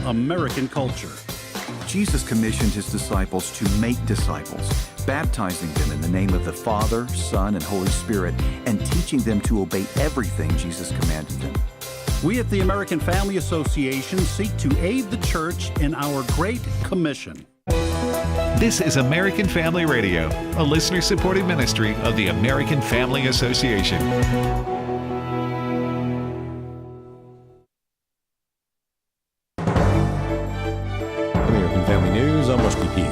American culture. Jesus commissioned his disciples to make disciples, baptizing them in the name of the Father, Son, and Holy Spirit, and teaching them to obey everything Jesus commanded them. We at the American Family Association seek to aid the church in our Great Commission. This is American Family Radio, a listener-supported ministry of the American Family Association. American Family News, I'm Rusty P.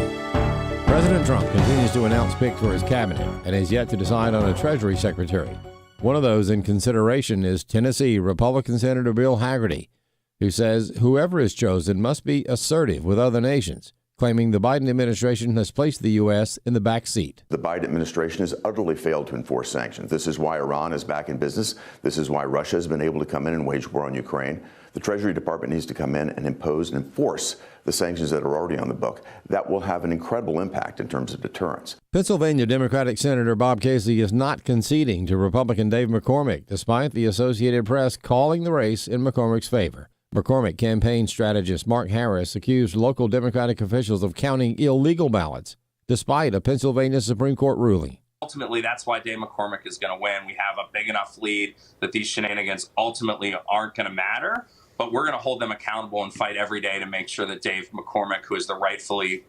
President Trump continues to announce picks for his cabinet and has yet to decide on a Treasury Secretary. One of those in consideration is Tennessee Republican Senator Bill Hagerty, who says whoever is chosen must be assertive with other nations, claiming the Biden administration has placed the U.S. in the back seat. The Biden administration has utterly failed to enforce sanctions. This is why Iran is back in business. This is why Russia has been able to come in and wage war on Ukraine. The Treasury Department needs to come in and impose and enforce the sanctions that are already on the book. That will have an incredible impact in terms of deterrence. Pennsylvania Democratic Senator Bob Casey is not conceding to Republican Dave McCormick, despite the Associated Press calling the race in McCormick's favor. McCormick campaign strategist Mark Harris accused local Democratic officials of counting illegal ballots, despite a Pennsylvania Supreme Court ruling. Ultimately, that's why Dave McCormick is going to win. We have a big enough lead that these shenanigans ultimately aren't going to matter, but we're going to hold them accountable and fight every day to make sure that Dave McCormick, who is the rightfully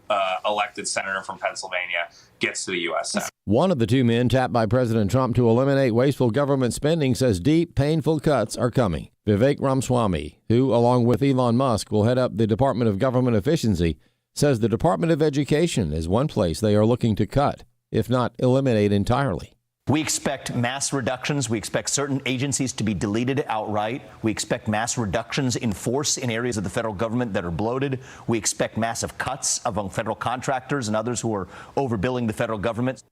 elected senator from Pennsylvania, gets to the U.S. Senate. One of the two men tapped by President Trump to eliminate wasteful government spending says deep, painful cuts are coming. Vivek Ramaswamy, who, along with Elon Musk, will head up the Department of Government Efficiency, says the Department of Education is one place they are looking to cut, if not eliminate entirely. We expect mass reductions. We expect certain agencies to be deleted outright. We expect mass reductions in force in areas of the federal government that are bloated. We expect massive cuts among federal contractors and others who are overbilling the federal government.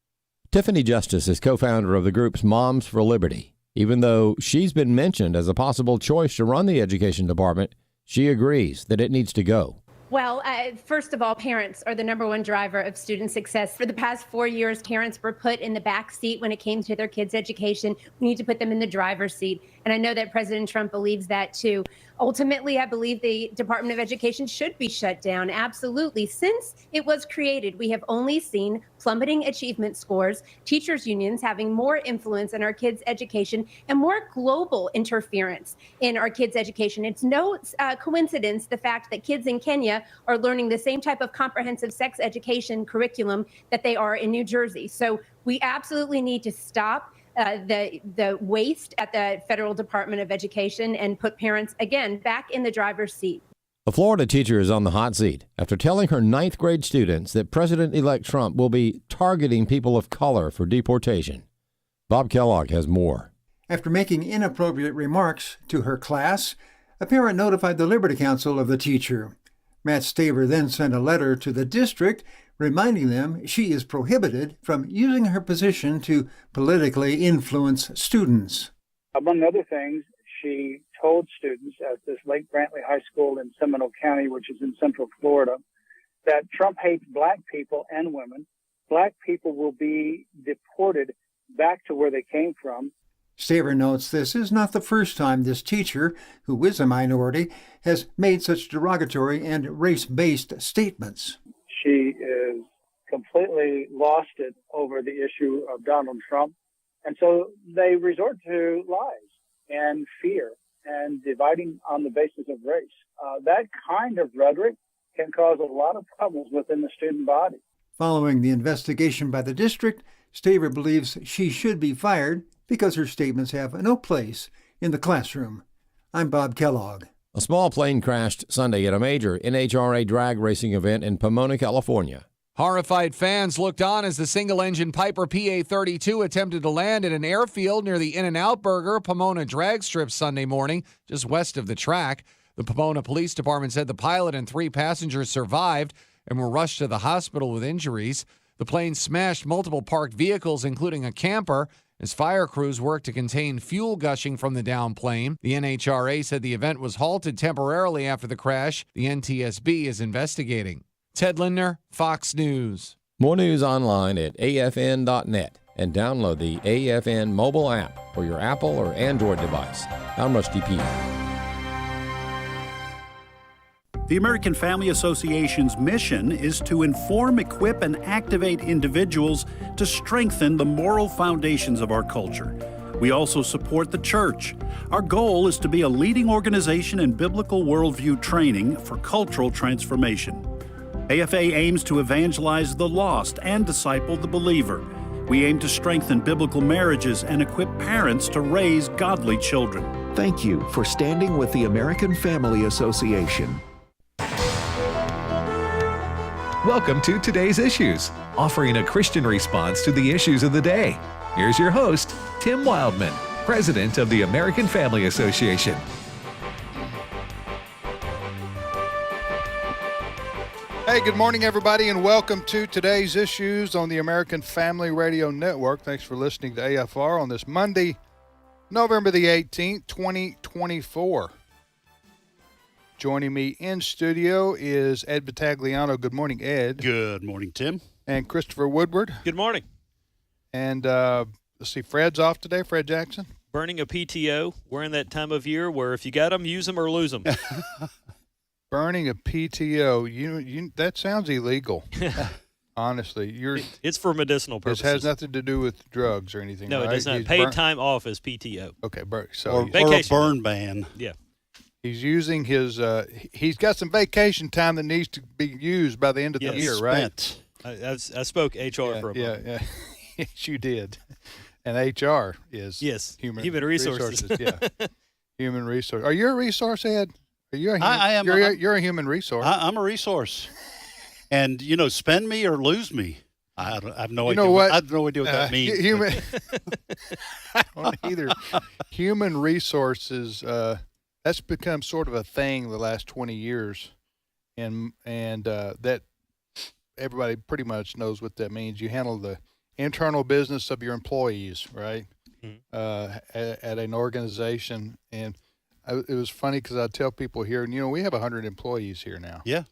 Tiffany Justice is co-founder of the group's Moms for Liberty. Even though she's been mentioned as a possible choice to run the education department, she agrees that it needs to go. Well, first of all, parents are the number one driver of student success. For the past 4 years, parents were put in the back seat when it came to their kids' education. We need to put them in the driver's seat. And I know that President Trump believes that, too. Ultimately, I believe the Department of Education should be shut down. Absolutely. Since it was created, we have only seen plummeting achievement scores, teachers' unions having more influence in our kids' education, and more global interference in our kids' education. It's no coincidence the fact that kids in Kenya are learning the same type of comprehensive sex education curriculum that they are in New Jersey. So we absolutely need to stop the waste at the Federal Department of Education and put parents, again, back in the driver's seat. A Florida teacher is on the hot seat after telling her ninth grade students that President-elect Trump will be targeting people of color for deportation. Bob Kellogg has more. After making inappropriate remarks to her class, a parent notified the Liberty Counsel of the teacher. Matt Staver then sent a letter to the district reminding them she is prohibited from using her position to politically influence students. Among other things, she told students at this Lake Brantley High School in Seminole County, which is in Central Florida, that Trump hates black people and women. Black people will be deported back to where they came from. Staver notes this is not the first time this teacher, who is a minority, has made such derogatory and race-based statements. She is completely lost it over the issue of Donald Trump. And so they resort to lies and fear and dividing on the basis of race. That kind of rhetoric can cause a lot of problems within the student body. Following the investigation by the district, Staver believes she should be fired because her statements have no place in the classroom. I'm Bob Kellogg. A small plane crashed Sunday at a major NHRA drag racing event in Pomona, California. Horrified fans looked on as the single-engine Piper PA-32 attempted to land at an airfield near the In-N-Out Burger Pomona drag strip Sunday morning, just west of the track. The Pomona Police Department said the pilot and 3 passengers survived and were rushed to the hospital with injuries. The plane smashed multiple parked vehicles, including a camper, as fire crews worked to contain fuel gushing from the downed plane. The NHRA said the event was halted temporarily after the crash. The NTSB is investigating. Ted Lindner, Fox News. More news online at afn.net and download the AFN mobile app for your Apple or Android device. I'm Rusty P. The American Family Association's mission is to inform, equip, and activate individuals to strengthen the moral foundations of our culture. We also support the church. Our goal is to be a leading organization in biblical worldview training for cultural transformation. AFA aims to evangelize the lost and disciple the believer. We aim to strengthen biblical marriages and equip parents to raise godly children. Thank you for standing with the American Family Association. Welcome to Today's Issues, offering a Christian response to the issues of the day. Here's your host, Tim Wildman, President of the American Family Association. Hey, good morning, everybody, and welcome to Today's Issues on the American Family Radio Network. Thanks for listening to AFR on this Monday, November the 18th, 2024. Joining me in studio is Ed Battagliano. Good morning, Ed. Good morning, Tim. And Christopher Woodward. Good morning. And let's see, Fred's off today, Fred Jackson. Burning a PTO. We're in that time of year where if you got them, use them or lose them. Burning a PTO. You that sounds illegal. Honestly, it's for medicinal purposes. This has nothing to do with drugs or anything. No, right? it does not. Paid time off is PTO. Okay, or a burn ban. Yeah. He's using his. He's got some vacation time that needs to be used by the end of the year, right? I spoke HR for a moment. Yeah. Yes, you did. And HR is human resources. Yeah, human resource. Are you a resource, Ed? Are you a human, I am. You're a human resource. I'm a resource, and spend me or lose me. I have no idea. What? I have no idea what that means. Human. I don't either. Human resources. That's become sort of a thing the last 20 years, and that everybody pretty much knows what that means. You handle the internal business of your employees, right? Mm-hmm. At an organization, and it was funny because I tell people here, and we have 100 employees here now. Yeah,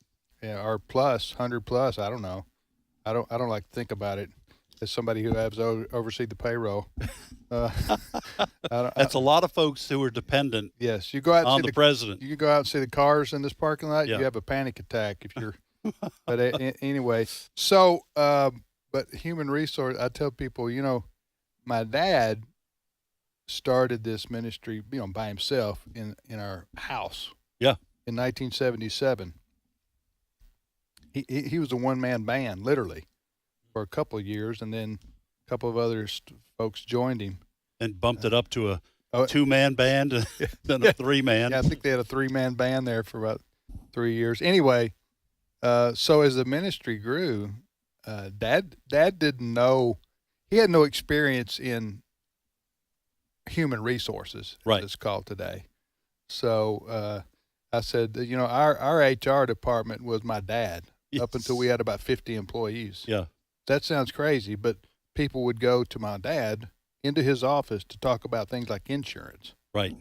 or plus 100 plus. I don't know. I don't like to think about it as somebody who has oversee the payroll. That's a lot of folks who are dependent. Yes, you go out on the president. You go out and see the cars in this parking lot. Yeah. You have a panic attack if you're. But anyway, so but human resource. I tell people, my dad started this ministry, by himself in our house. Yeah. In 1977. He was a one-man band, literally, for a couple of years, and then a couple of other folks joined him. And bumped it up to a two-man band and then a three-man. Yeah, I think they had a three-man band there for about 3 years. Anyway, so as the ministry grew, Dad didn't know. He had no experience in human resources, as it's called today. So I said, our HR department was my dad. Yes. Up until we had about 50 employees. Yeah. That sounds crazy, but people would go to my dad into his office to talk about things like insurance. Right.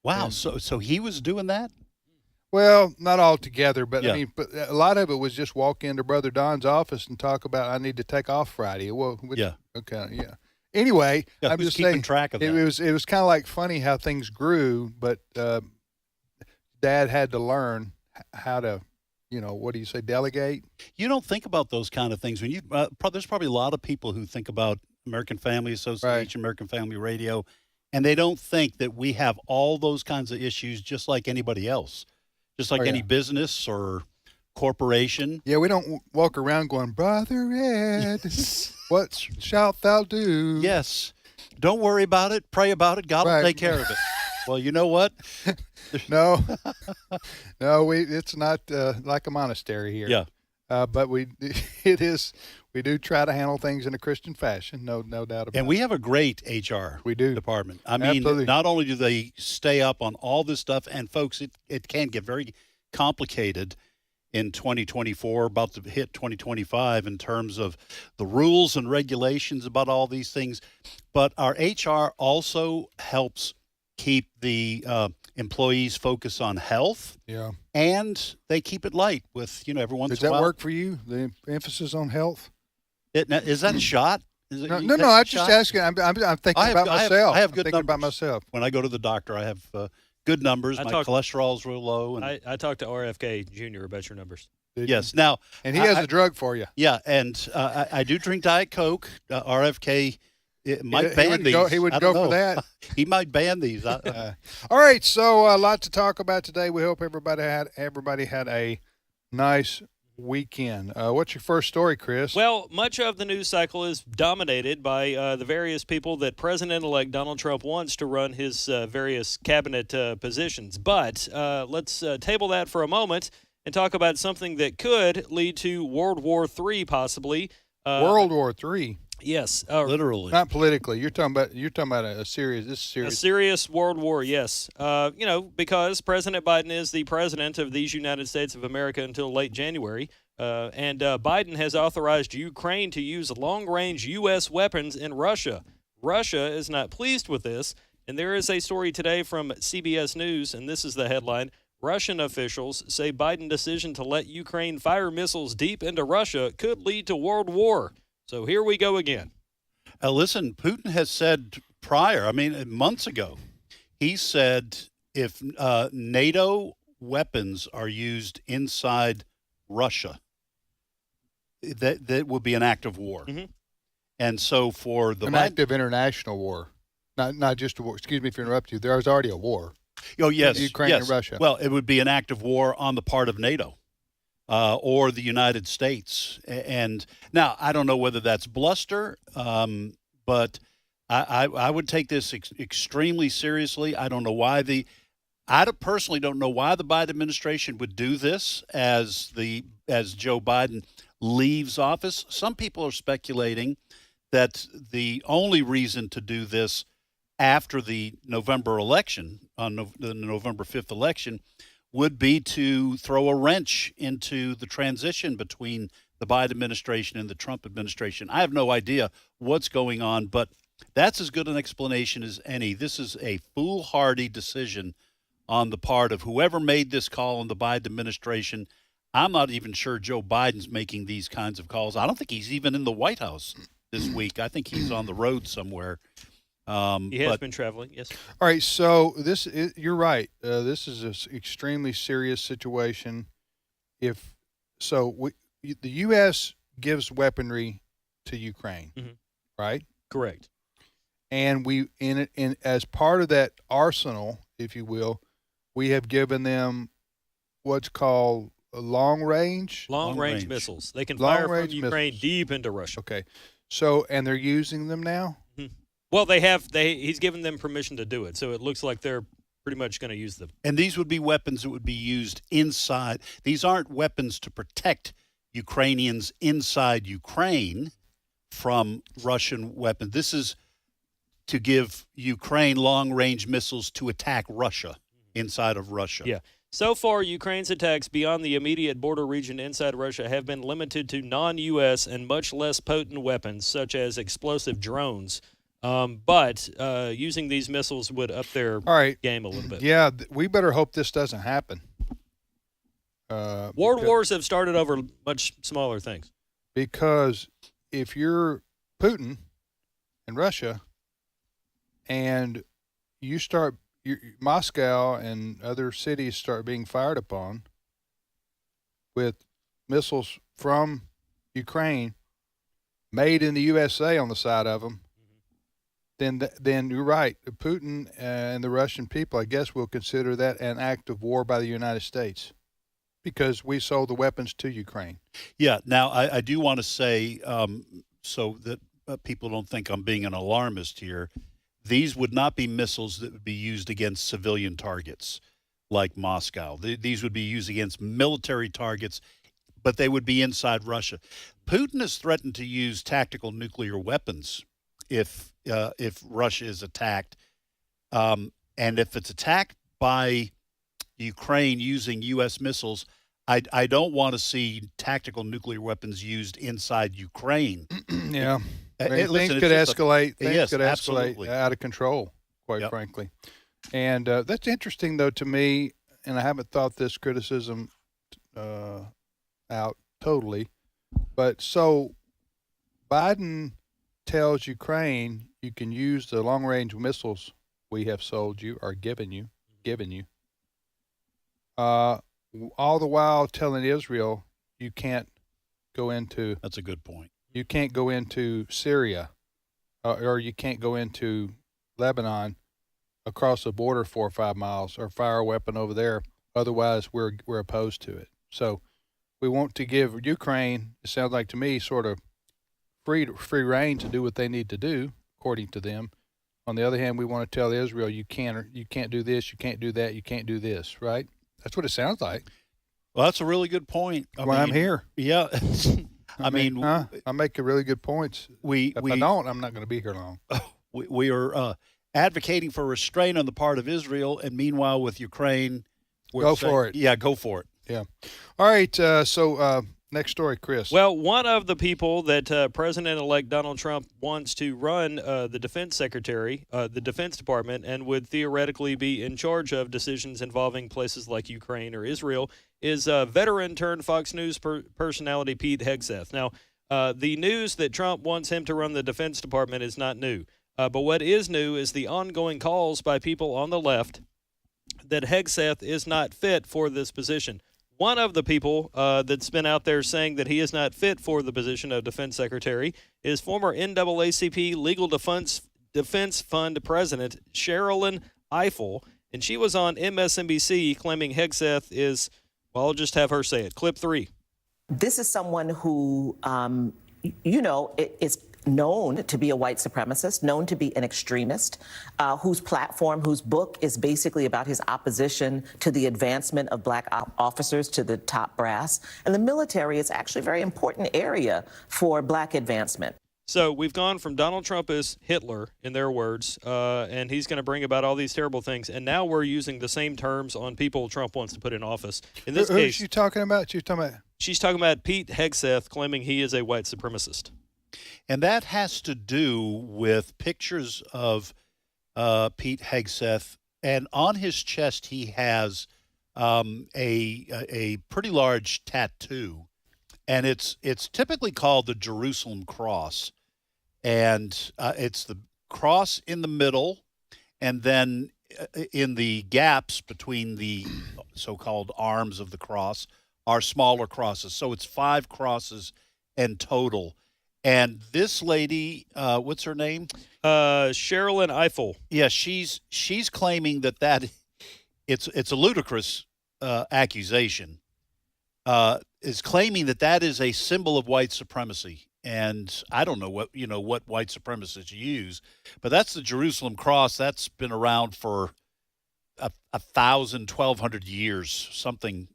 Wow. So he was doing that? Well, not all together, but but a lot of it was just walk into Brother Don's office and talk about, I need to take off Friday. Well, okay. Yeah. Anyway, I'm just keeping track of that. It was kind of like funny how things grew, but Dad had to learn how to, what do you say, delegate? You don't think about those kind of things when you. There's probably a lot of people who think about American Family Association, American Family Radio, and they don't think that we have all those kinds of issues just like anybody else, just like any business or corporation. Yeah, we don't walk around going, Brother Ed, what shalt thou do? Yes. Don't worry about it. Pray about it. God will take care of it. Well, you know what? No, it's not like a monastery here. Yeah. But we do try to handle things in a Christian fashion. No doubt about it. And we have a great HR department. I mean, Absolutely. Not only do they stay up on all this stuff, and folks, it can get very complicated in 2024, about to hit 2025 in terms of the rules and regulations about all these things. But our HR also helps keep the employees focus on health. Yeah. And they keep it light with, every once in a while. Does that work for you, the emphasis on health? Is that a shot? No, I'm just asking. I'm thinking about myself. I have good thinking numbers. about myself. When I go to the doctor, I have good numbers. I My talked- cholesterol's real low. And I talked to RFK Jr. about your numbers. yes, now And he has a drug for you. Yeah, and I do drink Diet Coke. RFK might ban these. He would I go don't for know. that. He might ban these. All right, so a lot to talk about today. We hope everybody had a nice weekend. What's your first story, Chris? Well, much of the news cycle is dominated by the various people that President-elect Donald Trump wants to run his various cabinet positions. But let's table that for a moment and talk about something that could lead to World War III, possibly. World War III. Yes, literally. Not politically. You're talking about a serious. This is serious. A serious world war, yes. Because President Biden is the president of these United States of America until late January, and Biden has authorized Ukraine to use long-range U.S. weapons in Russia. Russia is not pleased with this, and there is a story today from CBS News, and this is the headline. Russian officials say Biden's decision to let Ukraine fire missiles deep into Russia could lead to world war. So here we go again. Listen, Putin has said prior, months ago, he said if NATO weapons are used inside Russia, that would be an act of war. Mm-hmm. And so for the active international war, not just a war. Excuse me if I interrupt you. There is already a war. Oh, yes. Ukraine and Russia. Well, it would be an act of war on the part of NATO. Or the United States. And now, I don't know whether that's bluster, but I would take this extremely seriously. I don't know why I personally don't know why the Biden administration would do this as Joe Biden leaves office. Some people are speculating that the only reason to do this after the November election, on the November 5th election, would be to throw a wrench into the transition between the Biden administration and the Trump administration. I have no idea what's going on, but that's as good an explanation as any. This is a foolhardy decision on the part of whoever made this call in the Biden administration. I'm not even sure Joe Biden's making these kinds of calls. I don't think he's even in the White House this week. I think he's on the road somewhere. He has been traveling, yes. All right, so you're right. This is an extremely serious situation. The U.S. gives weaponry to Ukraine, right? Correct. And we, in as part of that arsenal, if you will, we have given them what's called long range missiles. They can fire from Ukraine deep into Russia. Okay, so and they're using them now. Well, he's given them permission to do it, so it looks like they're pretty much going to use them. And these would be weapons that would be used inside. These aren't weapons to protect Ukrainians inside Ukraine from Russian weapons. This is to give Ukraine long-range missiles to attack Russia, inside of Russia. Yeah. So far, Ukraine's attacks beyond the immediate border region inside Russia have been limited to non-U.S. and much less potent weapons, such as explosive drones. But using these missiles would up their game a little bit. Yeah, we better hope this doesn't happen. World wars have started over much smaller things. Because if you're Putin and Russia and you start Moscow and other cities start being fired upon with missiles from Ukraine made in the USA on the side of them, then you're right. Putin and the Russian people, I guess, will consider that an act of war by the United States because we sold the weapons to Ukraine. Yeah. Now, I do want to say, so that people don't think I'm being an alarmist here, these would not be missiles that would be used against civilian targets like Moscow. These would be used against military targets, but they would be inside Russia. Putin has threatened to use tactical nuclear weapons if Russia is attacked. And if it's attacked by Ukraine using U.S. missiles, I don't want to see tactical nuclear weapons used inside Ukraine. Yeah. Things could escalate. Things could escalate out of control, quite frankly. And that's interesting, though, to me, and I haven't thought this criticism out totally, but so Biden tells Ukraine you can use the long-range missiles we have sold you or given you, given you. All the while telling Israel you can't go into. That's a good point. You can't go into Syria, or you can't go into Lebanon across the border 4 or 5 miles, or fire a weapon over there. Otherwise, we're opposed to it. So we want to give Ukraine, it sounds like to me, sort of free reign to do what they need to do, according to them. On the other hand, we want to tell Israel you can't do this, you can't do that, you can't do this, right? That's what it sounds like. Well, that's a really good point. I'm here. Yeah. I mean, I make a really good points. If I don't, I'm not going to be here long. We are advocating for restraint on the part of Israel, and meanwhile, with Ukraine, go for it. Yeah, go for it. Yeah. All right. So next story, Chris. Well, one of the people that President-elect Donald Trump wants to run the defense secretary, the Defense Department, and would theoretically be in charge of decisions involving places like Ukraine or Israel, is veteran-turned-Fox News personality Pete Hegseth. Now, the news that Trump wants him to run the Defense Department is not new. But what is new is the ongoing calls by people on the left that Hegseth is not fit for this position. One of the people that's been out there saying that he is not fit for the position of defense secretary is former NAACP Legal Defense Fund president Sherilyn Ifill, and she was on MSNBC claiming Hegseth is, well, I'll just have her say it. Clip 3. This is someone who, is known to be a white supremacist, known to be an extremist, whose book is basically about his opposition to the advancement of black officers to the top brass. And the military is actually a very important area for black advancement. So we've gone from Donald Trump as Hitler, in their words, and he's going to bring about all these terrible things. And now we're using the same terms on people Trump wants to put in office. In this case, who's she talking about? She's talking about Pete Hegseth claiming he is a white supremacist. And that has to do with pictures of Pete Hegseth, and on his chest he has a pretty large tattoo, and it's typically called the Jerusalem Cross, and it's the cross in the middle, and then in the gaps between the so-called arms of the cross are smaller crosses. So it's 5 crosses in total. And this lady, what's her name? Sherilyn Ifill. Yeah, she's claiming that it's a ludicrous accusation. Is claiming that is a symbol of white supremacy, and I don't know what white supremacists use, but that's the Jerusalem Cross. That's been around for 1,000, 1,200 years, something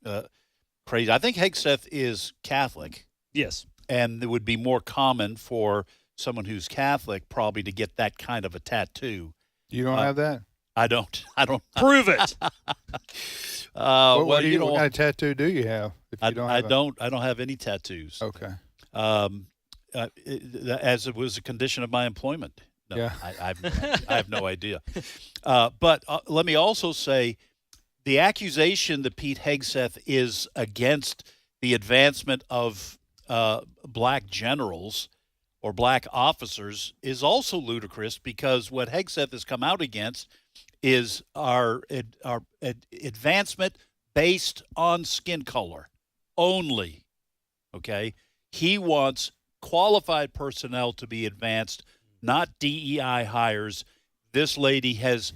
crazy. I think Hegseth is Catholic. Yes. And it would be more common for someone who's Catholic probably to get that kind of a tattoo. You don't have that? I don't. Prove it. What kind of tattoo do you have? I don't have any tattoos. Okay. As it was a condition of my employment. No, yeah. I have no idea. But let me also say, the accusation that Pete Hegseth is against the advancement of black generals or black officers is also ludicrous, because what Hegseth has come out against is our advancement based on skin color only. Okay, he wants qualified personnel to be advanced, not DEI hires. This lady has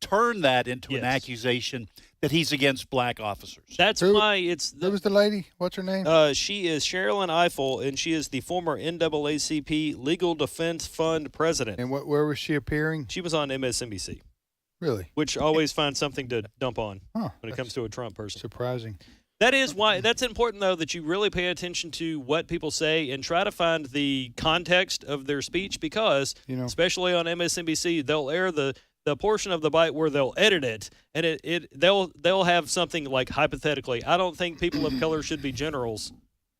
turned that into an accusation that he's against black officers. That's why it's... Who was the lady? What's her name? She is Sherilyn Ifill, and she is the former NAACP Legal Defense Fund president. And where was she appearing? She was on MSNBC. Really? Which always finds something to dump on when it comes to a Trump person. Surprising. That is why that's important, though, that you really pay attention to what people say and try to find the context of their speech, because, especially on MSNBC, they'll air the portion of the bite where they'll edit it, and they'll have something like, hypothetically, I don't think people of color should be generals,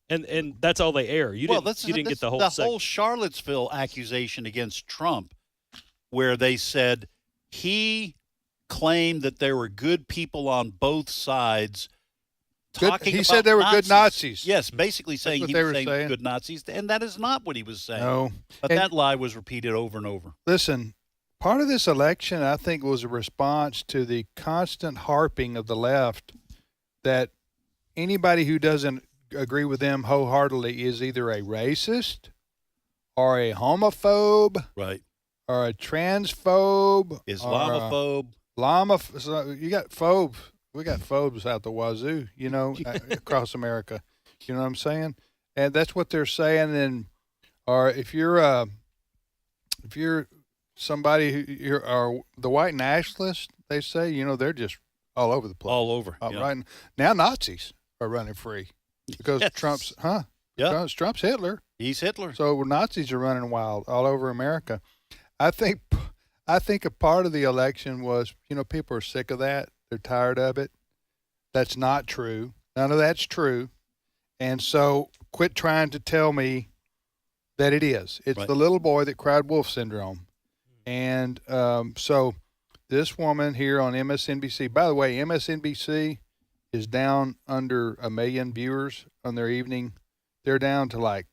and that's all they air. You didn't get the whole segment. whole Charlottesville accusation against Trump, where they said he claimed that there were good people on both sides. He said there were good Nazis. Yes, basically saying he was saying good Nazis, and that is not what he was saying. No. But that lie was repeated over and over. Listen, Part of this election, I think, was a response to the constant harping of the left that anybody who doesn't agree with them wholeheartedly is either a racist or a homophobe, right, or a transphobe, Islamophobe. So you got phobes. We got phobes out the wazoo, across America. You know what I'm saying? And that's what they're saying. And or if you're somebody who are the white nationalists, they say, they're just all over the place. All over. Right now, Nazis are running free because Trump's Hitler. He's Hitler. So Nazis are running wild all over America. I think a part of the election was, people are sick of that. They're tired of it. That's not true. None of that's true. And so quit trying to tell me that it is. It's the little boy that cried wolf syndrome. And so this woman here on MSNBC, by the way, MSNBC is down under 1 million viewers on their evening. They're down to like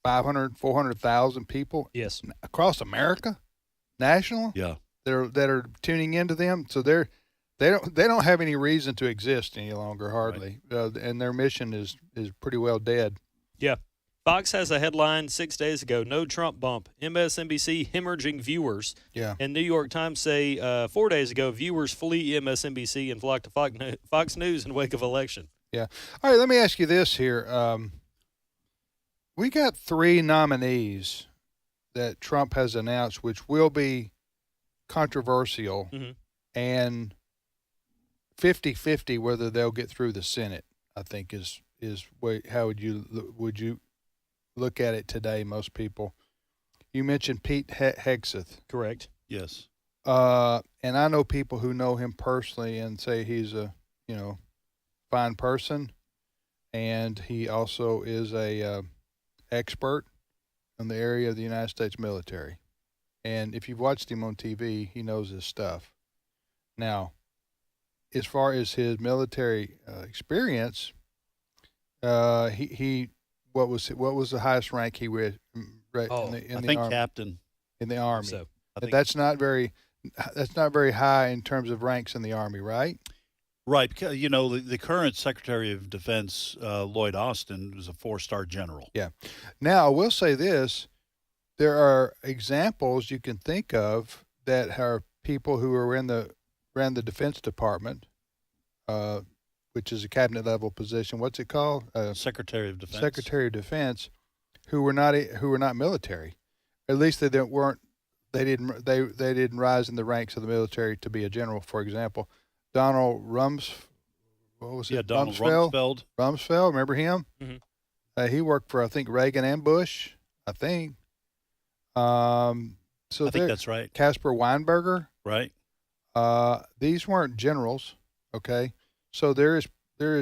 500, 400,000 people. Yes. Across America, national. Yeah. That are tuning into them. So they don't have any reason to exist any longer, hardly. Right. And their mission is pretty well dead. Yeah. Fox has a headline 6 days ago, no Trump bump, MSNBC hemorrhaging viewers. Yeah. And New York Times say 4 days ago, viewers flee MSNBC and flock to Fox News in wake of election. Yeah. All right, let me ask you this here. We got 3 nominees that Trump has announced, which will be controversial and 50-50 whether they'll get through the Senate, I think is how would you look at it today, most people. You mentioned Pete Hegseth. Correct. Yes. And I know people who know him personally and say he's a, fine person. And he also is a expert in the area of the United States military. And if you've watched him on TV, he knows his stuff. Now, as far as his military experience, he what was the highest rank he was in the Army? Captain in the Army. So, that's not very high in terms of ranks in the Army, right? Right, because the current Secretary of Defense, Lloyd Austin, is a 4-star general. Yeah. Now, I will say this: there are examples you can think of that are people who are ran the Defense Department, which is a cabinet level position. What's it called? Secretary of Defense. Secretary of Defense, who were not military. At least they didn't rise in the ranks of the military to be a general. For example, Donald Rumsfeld. Rumsfeld, remember him? Mm-hmm. He worked for, I think, Reagan and Bush, I think. So I think that's right. Caspar Weinberger. Right. These weren't generals, okay? So there is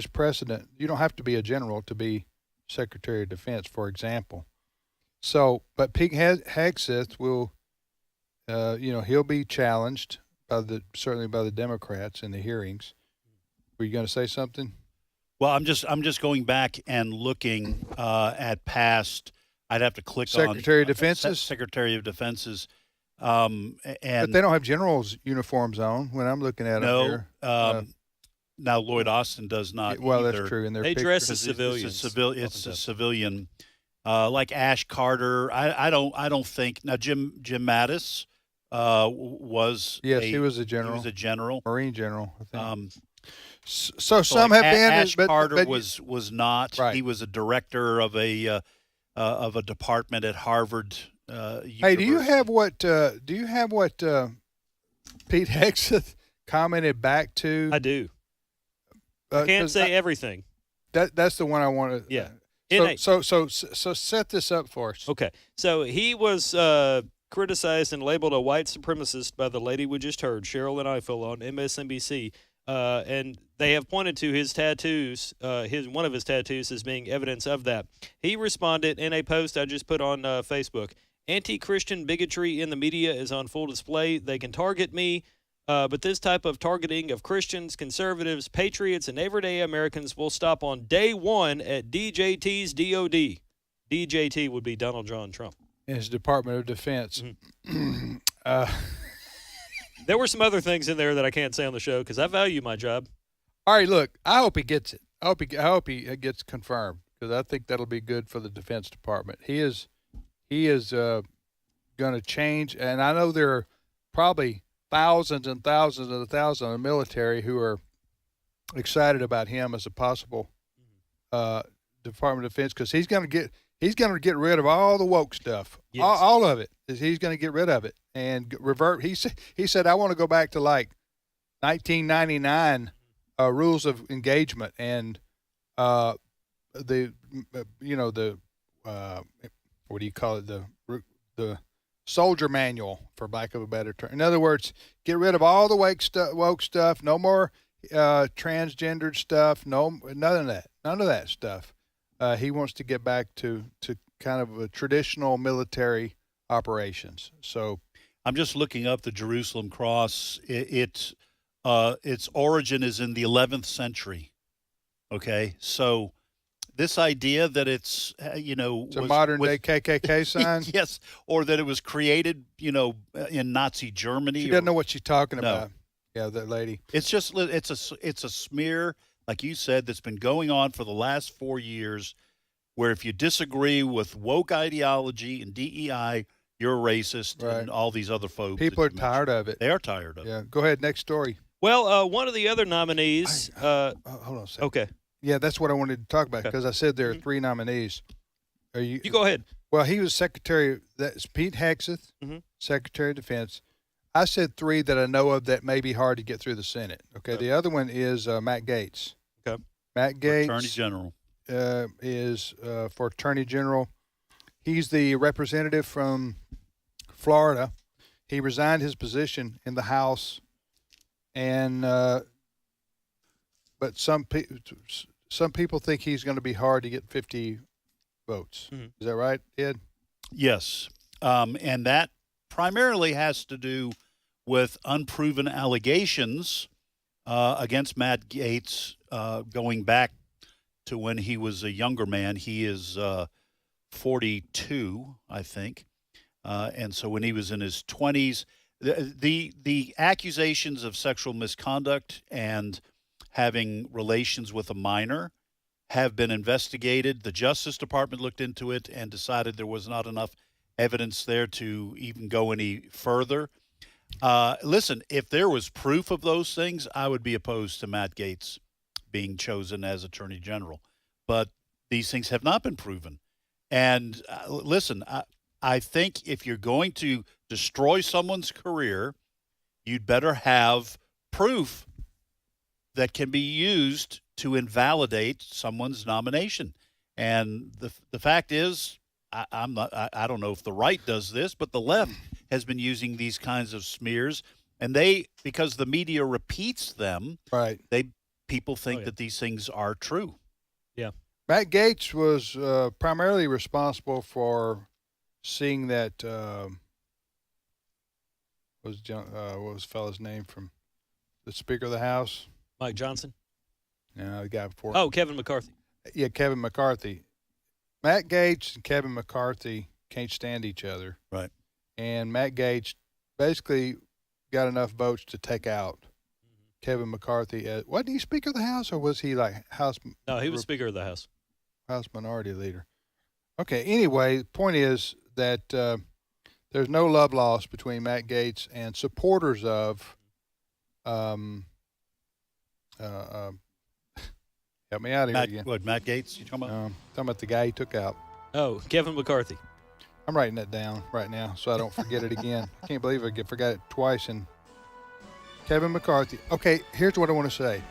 precedent. You don't have to be a general to be Secretary of Defense, for example. So, but Pete Hegseth will, he'll be challenged certainly by the Democrats in the hearings. Were you going to say something? Well, I'm just going back and looking at past. I'd have to click on Secretary of Defense's. Secretary of Defense's. And but they don't have generals' uniforms on when I'm looking at them here. Now Lloyd Austin does not. Well, either. that's true. In their they dress as civilians. It's a civilian, like Ash Carter. I don't think now Jim Mattis was. Yes, he was a general. He was a general, Marine general. I think. So some like have been. Ash Carter but was not. Right. He was a director of a department at Harvard. Hey, do you have what Pete Hegseth commented back to? I do. I can't say everything. That's the one I want to. Yeah. So set this up for us. Okay. So he was criticized and labeled a white supremacist by the lady we just heard, Cheryl and Eiffel, on MSNBC. And they have pointed to his tattoos, one of his tattoos as being evidence of that. He responded in a post I just put on Facebook. Anti-Christian bigotry in the media is on full display. They can target me, but this type of targeting of Christians, conservatives, patriots, and everyday Americans will stop on day one at DJT's DOD. DJT would be Donald John Trump. In his Department of Defense. Mm-hmm. There were some other things in there that I can't say on the show because I value my job. All right, look, I hope he gets it. I hope he gets confirmed because I think that'll be good for the Defense Department. He is going to change, and I know there are probably thousands and thousands and thousands of the military who are excited about him as a possible Department of Defense because he's going to get rid of all the woke stuff, Yes. all of it. He's going to get rid of it and revert. He said I want to go back to like 1999 rules of engagement and what do you call it, the soldier manual, for lack of a better term. In other words, get rid of all the woke stuff. No more transgendered stuff. None of that stuff. He wants to get back to kind of a traditional military operations. So I'm just looking up the Jerusalem cross. Its origin is in the 11th century. Okay, so this idea that it's it's a modern day KKK sign. Yes, or that it was created in Nazi Germany. She doesn't know what she's talking about. Yeah, that lady. It's just it's a smear, like you said, that's been going on for the last 4 years, where if you disagree with woke ideology and DEI, you're a racist, Right. and all these other folks. People are tired of it. They are tired of it. Yeah. Go ahead. Next story. Well, one of the other nominees. Hold on a second. Okay. Yeah, that's what I wanted to talk about Okay. because I said there are three nominees. Are you? You go ahead. Well, he was Secretary. That's Pete Hegseth, Secretary of Defense. I said three that I know of that may be hard to get through the Senate. Okay. The other one is Matt Gaetz. Okay. Matt Gaetz, Attorney General, is for Attorney General. He's the representative from Florida. He resigned his position in the House, and but some people think he's going to be hard to get 50 votes. Is that right, Ed? yes, and that primarily has to do with unproven allegations against Matt Gaetz going back to when he was a younger man. He is 42, I think. And so when he was in his 20s, the accusations of sexual misconduct and having relations with a minor have been investigated. The Justice Department looked into it and decided there was not enough evidence there to even go any further. Listen, if there was proof of those things, I would be opposed to Matt Gaetz being chosen as Attorney General. But these things have not been proven. And listen, I think if you're going to destroy someone's career, you'd better have proof that can be used to invalidate someone's nomination. And the fact is, I don't know if the right does this, but the left has been using these kinds of smears, and because the media repeats them, right? People think that these things are true. Yeah. Matt Gaetz was primarily responsible for seeing that what was the fellow's name from the Speaker of the House? Mike Johnson? No, the guy before. Oh, Kevin McCarthy. Yeah, Kevin McCarthy. Matt Gaetz and Kevin McCarthy can't stand each other. Right. And Matt Gaetz basically got enough votes to take out Kevin McCarthy. Wasn't he Speaker of the House, or was he like House? No, he was Speaker of the House. House Minority Leader. Okay, anyway, the point is that there's no love lost between Matt Gaetz and supporters of help me out here again. What, Matt Gaetz you talking about? Talking about the guy he took out. Oh, Kevin McCarthy. I'm writing that down right now so I don't forget it again. I can't believe I forgot it twice. And Kevin McCarthy. Okay, here's what I want to say.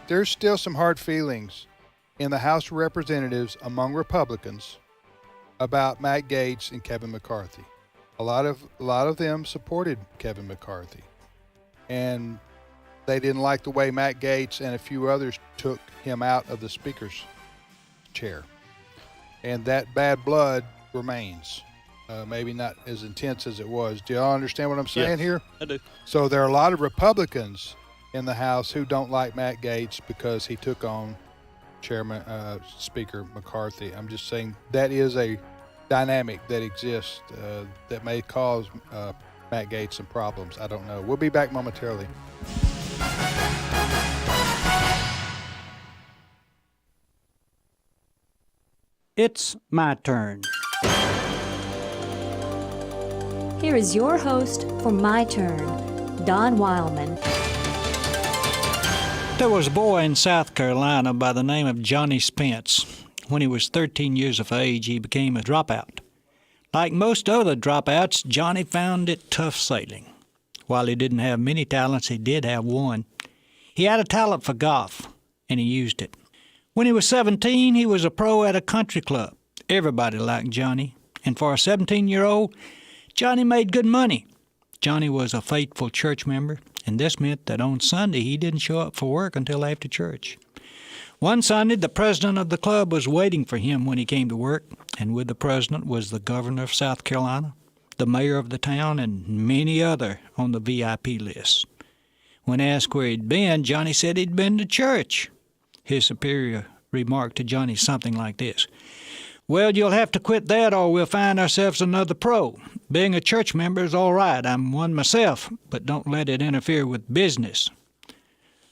There's still some hard feelings in the House of Representatives among Republicans about Matt Gaetz and Kevin McCarthy. A lot of them supported Kevin McCarthy, and they didn't like the way Matt Gaetz and a few others took him out of the Speaker's chair, and that bad blood remains. Maybe not as intense as it was. Do y'all understand what I'm saying here? I do. So there are a lot of Republicans in the House who don't like Matt Gaetz because he took on Speaker McCarthy. I'm just saying that is a dynamic that exists that may cause Matt Gaetz some problems. I don't know. We'll be back momentarily. It's my turn. Here is your host for My Turn, Don Wildman. There was a boy in South Carolina by the name of Johnny Spence. When he was 13 years of age, he became a dropout. Like most other dropouts, Johnny found it tough sailing. While he didn't have many talents, he did have one. He had a talent for golf, and he used it. When he was 17, he was a pro at a country club. Everybody liked Johnny, and for a 17-year-old, Johnny made good money. Johnny was a faithful church member, and this meant that on Sunday he didn't show up for work until after church. One Sunday, the president of the club was waiting for him when he came to work, and with the president was the governor of South Carolina, the mayor of the town, and many other on the VIP list. When asked where he'd been, Johnny said he'd been to church. His superior remarked to Johnny something like this: "Well, you'll have to quit that or we'll find ourselves another pro. Being a church member is all right. I'm one myself, but don't let it interfere with business."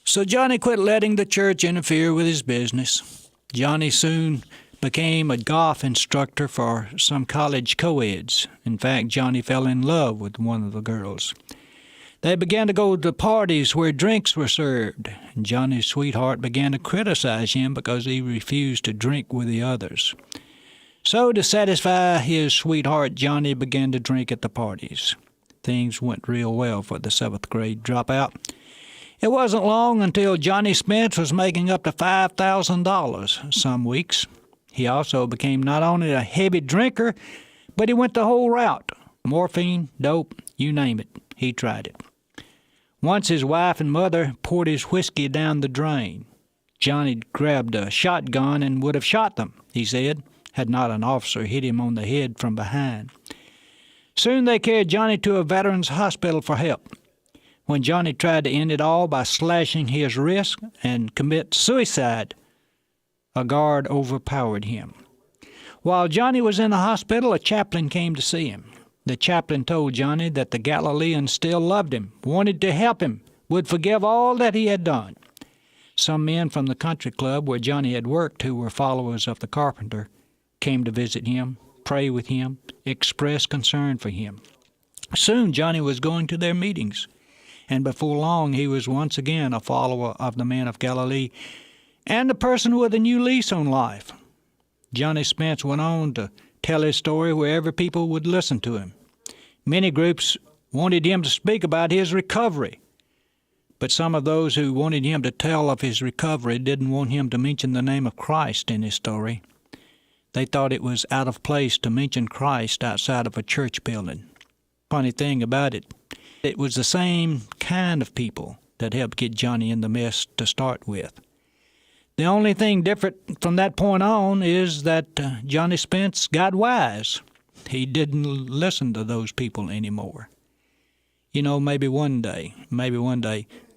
So Johnny quit letting the church interfere with his business. Johnny soon became a golf instructor for some college co-eds. In fact, Johnny fell in love with one of the girls. They began to go to parties where drinks were served, and Johnny's sweetheart began to criticize him because he refused to drink with the others. So to satisfy his sweetheart, Johnny began to drink at the parties. Things went real well for the 7th grade dropout. It wasn't long until Johnny Spence was making up to $5,000 some weeks. He also became not only a heavy drinker, but he went the whole route. Morphine, dope, you name it, he tried it. Once his wife and mother poured his whiskey down the drain. Johnny grabbed a shotgun and would have shot them, he said, had not an officer hit him on the head from behind. Soon they carried Johnny to a veterans hospital for help. When Johnny tried to end it all by slashing his wrist and commit suicide, a guard overpowered him. While Johnny was in the hospital, a chaplain came to see him. The chaplain told Johnny that the Galileans still loved him, wanted to help him, would forgive all that he had done. Some men from the country club where Johnny had worked, who were followers of the carpenter, came to visit him, pray with him, express concern for him. Soon Johnny was going to their meetings, and before long he was once again a follower of the man of Galilee and a person with a new lease on life. Johnny Spence went on to tell his story wherever people would listen to him. Many groups wanted him to speak about his recovery, but some of those who wanted him to tell of his recovery didn't want him to mention the name of Christ in his story. They thought it was out of place to mention Christ outside of a church building. Funny thing about it, it was the same kind of people that helped get Johnny in the mess to start with. The only thing different from that point on is that Johnny Spence got wise. He didn't listen to those people anymore. You know, maybe one day,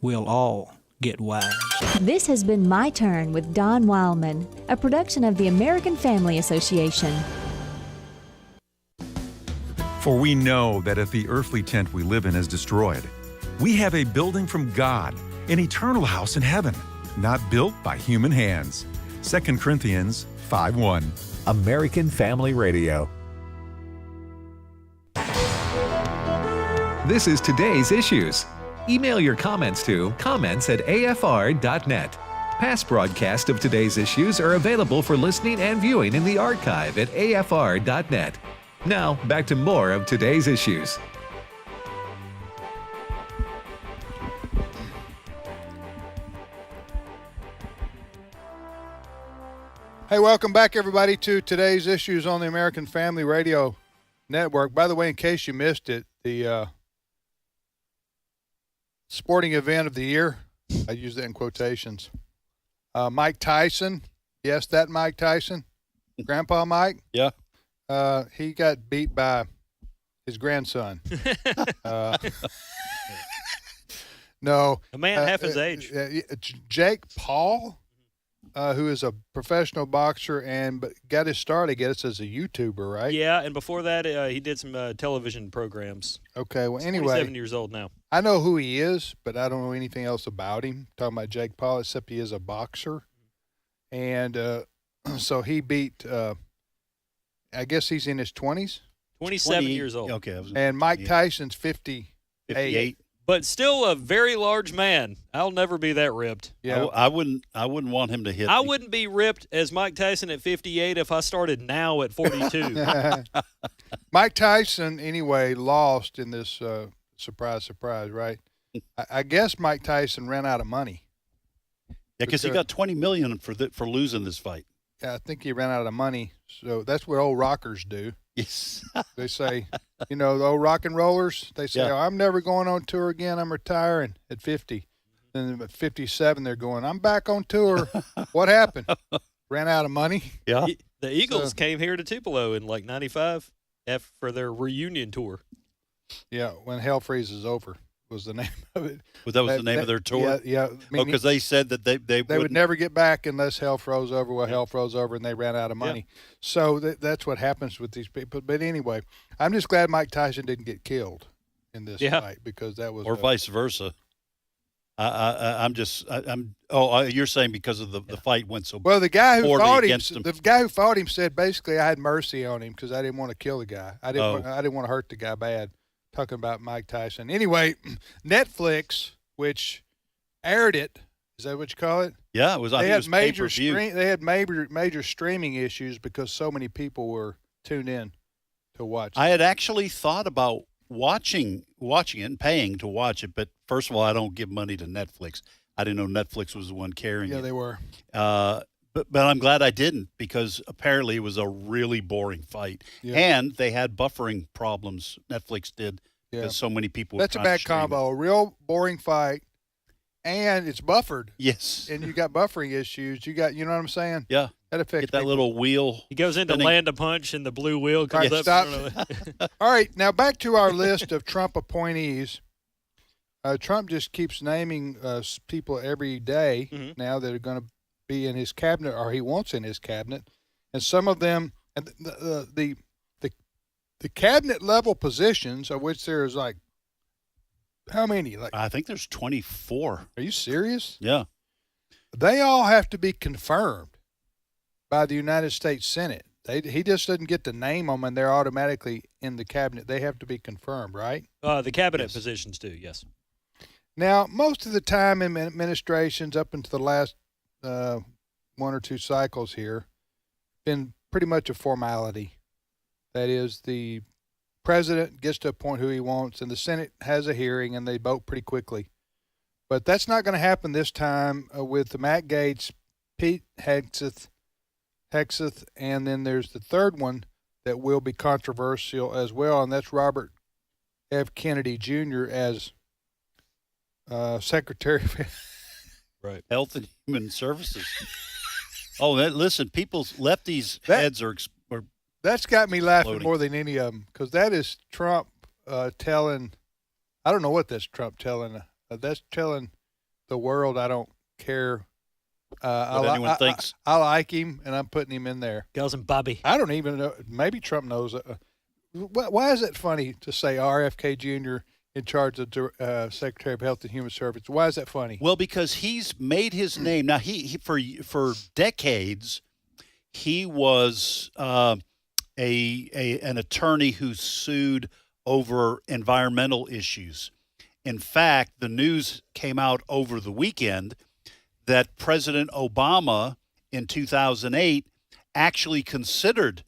we'll all get wise. This has been My Turn with Don Wildman, a production of the American Family Association. For we know that if the earthly tent we live in is destroyed, we have a building from God, an eternal house in heaven, not built by human hands. 2 Corinthians 5:1. American Family Radio. This is Today's Issues. Email your comments to comments@afr.net. Past broadcasts of Today's Issues are available for listening and viewing in the archive at afr.net. Now, back to more of Today's Issues. Hey, welcome back, everybody, to Today's Issues on the American Family Radio Network. By the way, in case you missed it, the sporting event of the year, I use that in quotations, Mike Tyson. Yes, that Mike Tyson. Grandpa Mike. Yeah. He got beat by his grandson. No. A man half his age. Jake Paul who is a professional boxer and got his start, I guess, as a YouTuber, right? Yeah, and before that, he did some television programs. Okay, well, He's anyway. 27 years old now. I know who he is, but I don't know anything else about him. Talking about Jake Paul, except he is a boxer. And so he beat, I guess he's in his 20s? 27 years old. Okay. And Mike Tyson's 58. But still a very large man. I'll never be that ripped. Yeah. I wouldn't want him to hit I me. wouldn't be ripped as Mike Tyson at 58 if I started now at 42. Mike Tyson, anyway, lost in this surprise, right? I guess Mike Tyson ran out of money. Yeah, because he got $20 million for losing this fight. Yeah, I think he ran out of money. So that's what old rockers do. Yes. They say, the old rock and rollers, they say, Yeah. oh, I'm never going on tour again. I'm retiring at 50. Then at 57, they're going, I'm back on tour. What happened? Ran out of money. Yeah. The Eagles came here to Tupelo in like 95 for their reunion tour. Yeah, when Hell Freezes Over was the name of it. Well, that was the name of their tour? Yeah. Because they said that they would never get back unless hell froze over. Well, hell froze over, and they ran out of money. Yeah. So that's what happens with these people. But anyway, I'm just glad Mike Tyson didn't get killed in this fight because that was or vice versa. You're saying because of the fight went so well. The guy who fought him, him. the guy who fought him said basically I had mercy on him because I didn't want to kill the guy. I didn't want to hurt the guy bad. Talking about Mike Tyson. Anyway, Netflix, which aired it, is that what you call it? Yeah, it was. They had major pay-per-view. They had major streaming issues because so many people were tuned in to watch. I had actually thought about watching it and paying to watch it, but first of all, I don't give money to Netflix. I didn't know Netflix was the one carrying it. Yeah, they were. But I'm glad I didn't because apparently it was a really boring fight. Yeah. And they had buffering problems, Netflix did, because so many people were That's a trying to bad stream combo. A real boring fight, and it's buffered. Yes. And you got buffering issues. You got, you know what I'm saying? Yeah. That affects Get that little wheel. He goes into spinning. land a punch, and the blue wheel comes Right, up. stop. All right, now back to our list of Trump appointees. Trump just keeps naming people every day now that are going to be in his cabinet, or he wants in his cabinet, and some of them, and the cabinet level positions, of which there's like how many? Like I think there's 24. Are you serious? Yeah. They all have to be confirmed by the United States Senate. He just doesn't get to name them, and they're automatically in the cabinet. They have to be confirmed, right? The cabinet positions do, yes. Now, most of the time in administrations up until the last one or two cycles here, been pretty much a formality. That is, the president gets to appoint who he wants, and the Senate has a hearing, and they vote pretty quickly. But that's not going to happen this time with Matt Gaetz, Pete Hegseth, and then there's the third one that will be controversial as well, and that's Robert F. Kennedy Jr. as Secretary of Right. Health and Human Services. Listen, people's lefties' heads are That's got me laughing exploding. more than any of them because that is Trump telling. I don't know what that's Trump telling. That's telling the world I don't care. Anyone thinks. I like him, and I'm putting him in there. Girls and Bobby. I don't even know. Maybe Trump knows. Why is it funny to say RFK Jr. in charge of Secretary of Health and Human Services? Why is that funny? Well, because he's made his name. Now, he for decades, he was an attorney who sued over environmental issues. In fact, the news came out over the weekend that President Obama in 2008 actually considered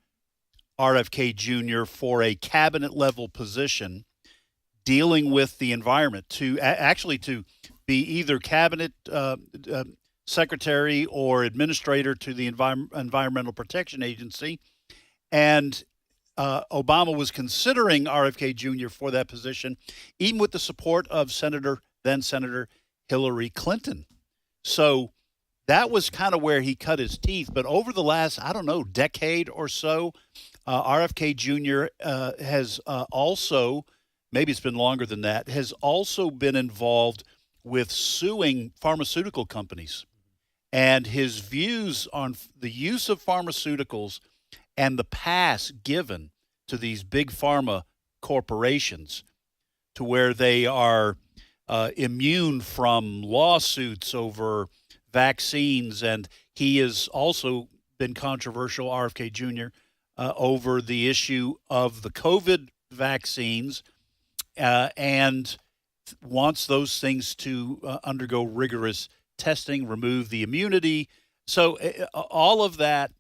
RFK Jr. for a cabinet-level position dealing with the environment, to be either cabinet secretary or administrator to the Environmental Protection Agency. And Obama was considering RFK Jr. for that position, even with the support of then Senator Hillary Clinton. So that was kind of where he cut his teeth. But over the last, decade or so, RFK Jr. Has also, maybe it's been longer than that, has also been involved with suing pharmaceutical companies and his views on the use of pharmaceuticals and the pass given to these big pharma corporations to where they are immune from lawsuits over vaccines. And he has also been controversial, RFK Jr., over the issue of the COVID vaccines and wants those things to undergo rigorous testing, remove the immunity. So all of that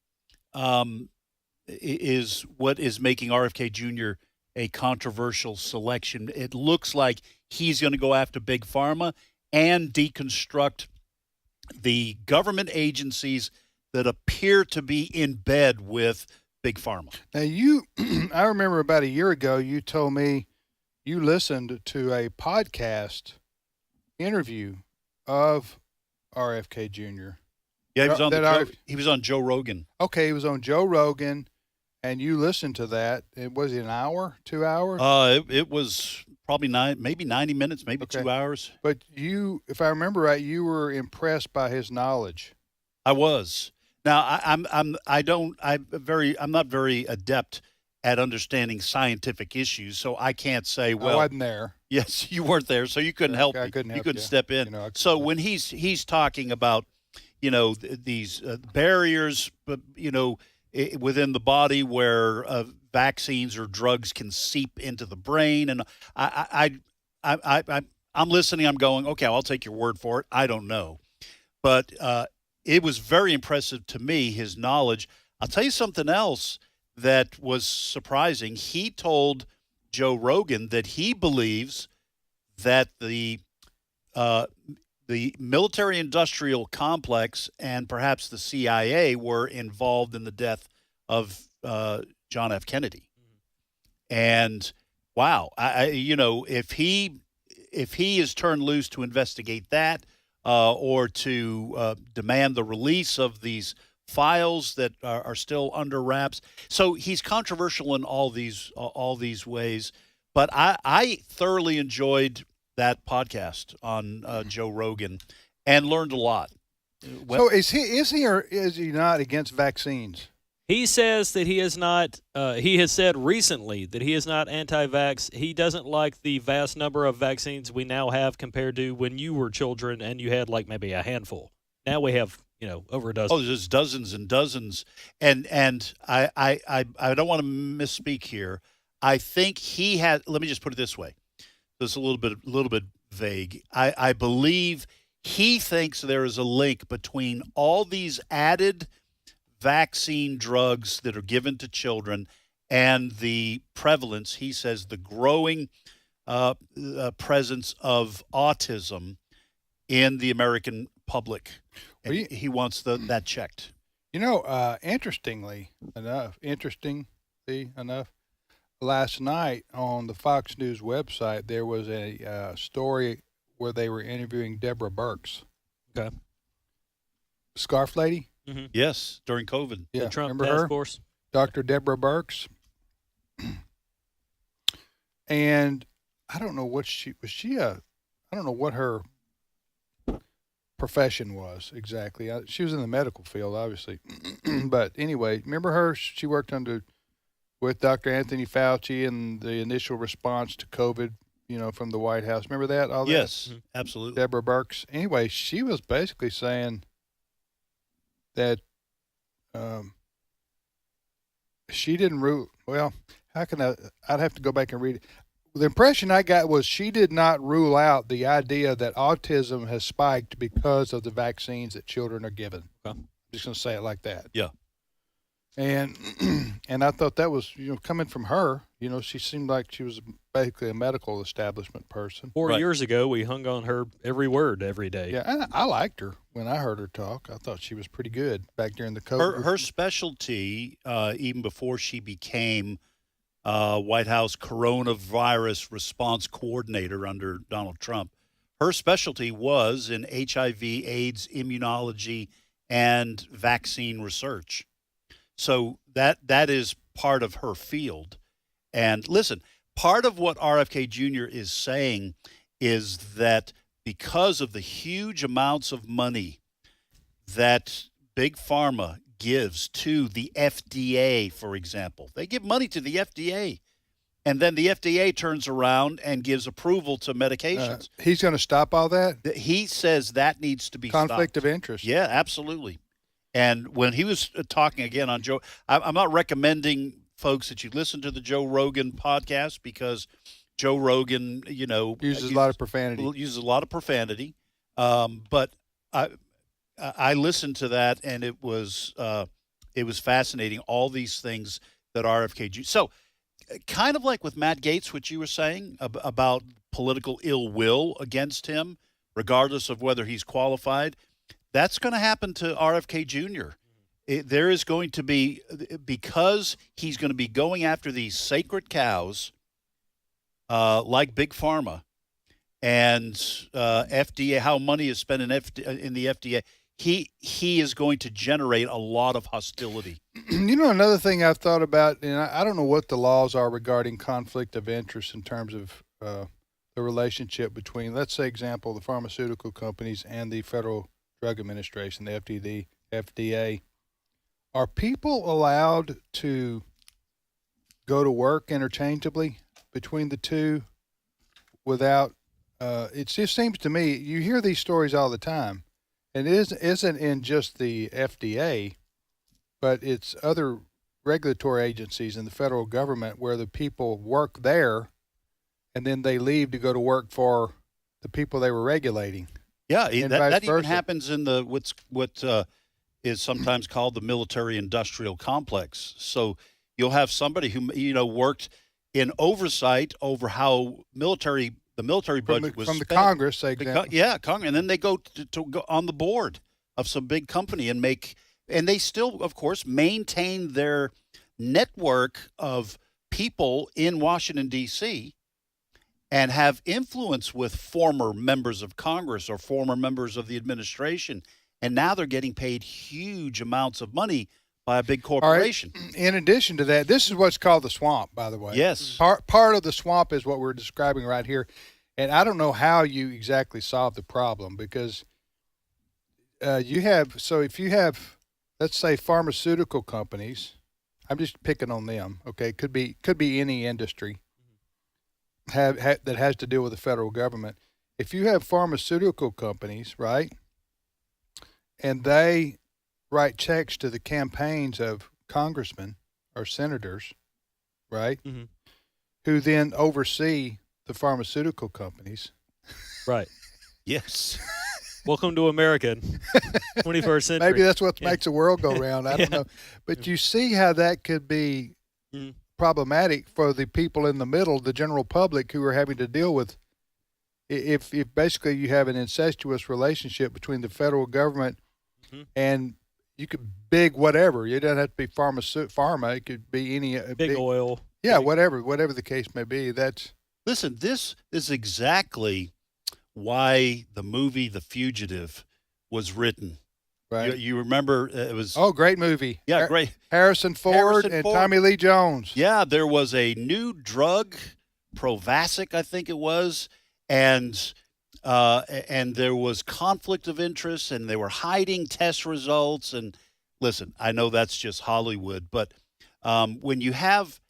is what is making RFK Jr. a controversial selection. It looks like he's going to go after Big Pharma and deconstruct the government agencies that appear to be in bed with Big Pharma. Now, I remember about a year ago, you told me you listened to a podcast interview of RFK Jr. Yeah, he was on Joe Rogan. Okay, he was on Joe Rogan, and you listened to that. Was it an hour, 2 hours? It was probably maybe 90 minutes, maybe 2 hours. But you, if I remember right, you were impressed by his knowledge. I was. Now I'm not very adept at understanding scientific issues, so I can't say, well, I wasn't there. Yes, you weren't there, so you couldn't help me. I couldn't help you couldn't step in. So when he's talking about, these barriers, but within the body where vaccines or drugs can seep into the brain, and I'm listening. I'm going, okay, I'll take your word for it. I don't know, but it was very impressive to me, his knowledge. I'll tell you something else that was surprising. He told Joe Rogan that he believes that the military-industrial complex and perhaps the CIA were involved in the death of John F. Kennedy. And wow, if he is turned loose to investigate that or to demand the release of these files that are still under wraps, so he's controversial in all these ways. But I thoroughly enjoyed that podcast on Joe Rogan and learned a lot. So is he or is he not against vaccines? He says that he is not. He has said recently that he is not anti-vax. He doesn't like the vast number of vaccines we now have compared to when you were children and you had like maybe a handful. Now we have over a dozen. Oh, there's dozens and dozens, and I don't want to misspeak here. I think he had. Let me just put it this way. It's a little bit vague. I believe he thinks there is a link between all these added vaccine drugs that are given to children and the prevalence, he says, the growing presence of autism in the American public. And he wants that checked. Interestingly enough, last night on the Fox News website, there was a story where they were interviewing Deborah Birx. Okay. Scarf lady? Mm-hmm. Yes, during COVID. Yeah, the Trump remember task her? force. Dr. Deborah Birx. And I don't know what I don't know what her profession was exactly. She was in the medical field, obviously. But anyway, remember her? She worked with Dr. Anthony Fauci and the initial response to COVID, from the White House. Remember that? All that? Yes, absolutely. Deborah Birx. Anyway, she was basically saying that she didn't rule. Well, how can I'd have to go back and read it. The impression I got was she did not rule out the idea that autism has spiked because of the vaccines that children are given. Okay. I'm just going to say it like that. Yeah. And I thought that was, coming from her, she seemed like she was basically a medical establishment person. 4 years ago, we hung on her every word every day. Yeah, and I liked her when I heard her talk. I thought she was pretty good back during the COVID. Her specialty, even before she became White House coronavirus response coordinator under Donald Trump, her specialty was in HIV, AIDS, immunology, and vaccine research. So that is part of her field. And listen, part of what RFK Jr. is saying is that because of the huge amounts of money that Big Pharma gives to the FDA, for example. They give money to the FDA, and then the FDA turns around and gives approval to medications. He's going to stop all that? He says that needs to be Conflict stopped. of interest. Yeah, absolutely. And when he was talking again on Joe, I'm not recommending folks that you listen to the Joe Rogan podcast because Joe Rogan, uses a lot of profanity. Uses a lot of profanity. But I listened to that, and it was fascinating. All these things that RFK Jr. So, kind of like with Matt Gaetz, what you were saying about political ill will against him, regardless of whether he's qualified. That's going to happen to RFK Jr. There is going to be, because he's going to be going after these sacred cows like Big Pharma and FDA, how money is spent in the FDA, he is going to generate a lot of hostility. Another thing I've thought about, and I don't know what the laws are regarding conflict of interest in terms of the relationship between, let's say, example, the pharmaceutical companies and the Federal Drug Administration, the FDA. Are people allowed to go to work interchangeably between the two without, it just seems to me, you hear these stories all the time, and it isn't in just the FDA, but it's other regulatory agencies in the federal government where the people work there and then they leave to go to work for the people they were regulating. Yeah, and that even happens in the what is sometimes called the military-industrial complex. So you'll have somebody who worked in oversight over how the military budget was from spent. the Congress, say example. Congress, and then they go to go on the board of some big company and they still, of course, maintain their network of people in Washington, D.C., and have influence with former members of Congress or former members of the administration. And now they're getting paid huge amounts of money by a big corporation. All right. In addition to that, this is what's called the swamp, by the way. Yes. Part of the swamp is what we're describing right here. And I don't know how you exactly solve the problem because if you have, let's say, pharmaceutical companies, I'm just picking on them, okay? Could be any industry that has to deal with the federal government. If you have pharmaceutical companies, right, and they write checks to the campaigns of congressmen or senators, right, who then oversee the pharmaceutical companies. Right. Yes. Welcome to America, 21st century. Maybe that's what makes the world go round. I don't know. But you see how that could be problematic for the people in the middle, the general public, who are having to deal with if basically you have an incestuous relationship between the federal government and you could big whatever. It doesn't have to be pharma. It could be any big oil. Yeah, whatever the case may be. Listen, this is exactly why the movie The Fugitive was written. Right. You remember it was... Oh, great movie. Yeah, great. Harrison Ford and Tommy Lee Jones. Yeah, there was a new drug, Provasic, I think it was, and there was conflict of interest, and they were hiding test results. And listen, I know that's just Hollywood, but when you have...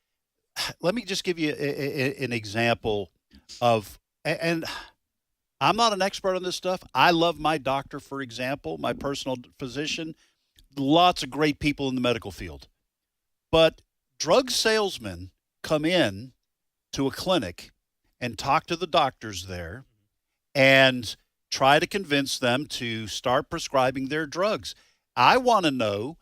Let me just give you an example of... And I'm not an expert on this stuff. I love my doctor, for example, my personal physician. Lots of great people in the medical field. But drug salesmen come in to a clinic and talk to the doctors there and try to convince them to start prescribing their drugs. I want to know,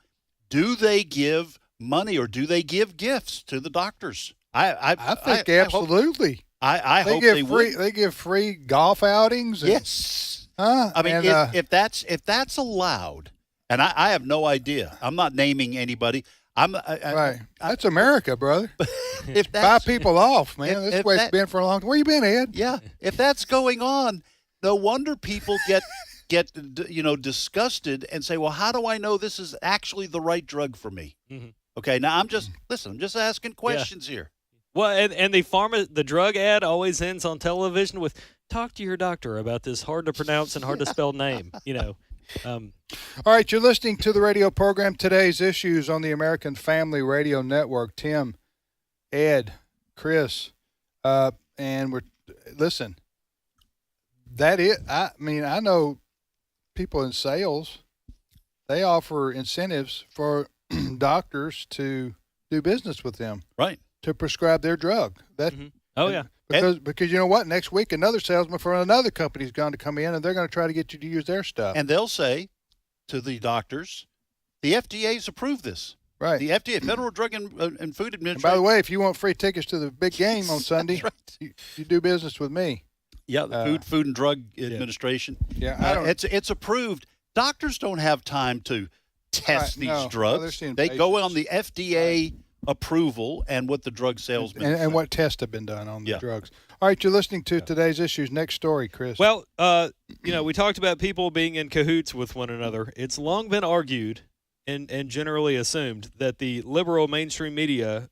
do they give money or do they give gifts to the doctors? I think absolutely. I hope they would. They give free golf outings. Yes. I mean, if that's allowed, and I have no idea. I'm not naming anybody. Right. That's America, brother. If buy people off, man. That's the way it's been for a long time. Where you been, Ed? Yeah. If that's going on, no wonder people get disgusted and say, well, how do I know this is actually the right drug for me? Mm-hmm. Okay. Now I'm just asking questions here. Well, and the drug ad always ends on television with, talk to your doctor about this hard to pronounce and hard to spell name, All right, you're listening to the radio program Today's Issues on the American Family Radio Network. Tim, Ed, Chris, and listen, I know people in sales, they offer incentives for doctors to do business with them. Right. To prescribe their drug. Oh, yeah. Because you know what? Next week, another salesman from another company is going to come in, and they're going to try to get you to use their stuff. And they'll say to the doctors, the FDA's approved this. Right. The FDA, Federal Drug and Food Administration. And by the way, if you want free tickets to the big game on Sunday, right. you do business with me. Yeah, the Food and Drug Administration. Yeah, it's approved. Doctors don't have time to test these drugs. They go on the FDA approval and what the drug salesman and what tests have been done on the drugs. All right, you're listening to Today's Issues. Next story, Chris. Well, we talked about people being in cahoots with one another. It's long been argued and generally assumed that the liberal mainstream media,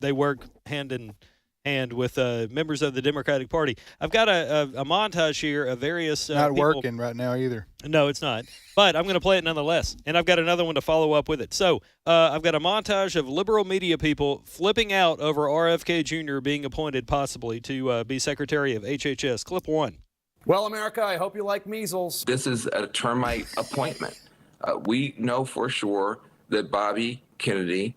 they work hand in hand with members of the Democratic Party. I've got a montage here of various not people. working right now either. No, it's not. But I'm going to play it nonetheless. And I've got another one to follow up with it. So I've got a montage of liberal media people flipping out over RFK Jr. being appointed possibly to be Secretary of HHS. Clip 1. Well, America, I hope you like measles. This is a termite appointment. We know for sure that Bobby Kennedy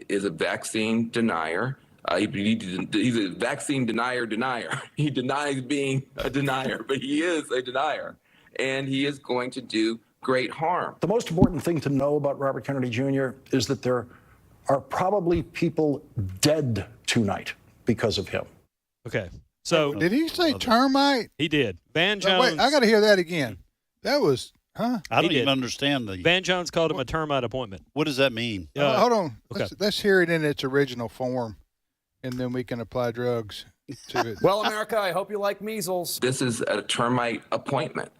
is a vaccine denier. He's a vaccine denier. He denies being a denier, but he is a denier. And he is going to do great harm. The most important thing to know about Robert Kennedy Jr. is that there are probably people dead tonight because of him. Okay. So did he say termite? He did. Van Jones. Wait, I got to hear that again. That was, I don't even understand the. Van Jones called him a termite appointment. What does that mean? Hold on. Okay. Let's hear it in its original form, and then we can apply drugs to it. Well, America, I hope you like measles. This is a termite appointment.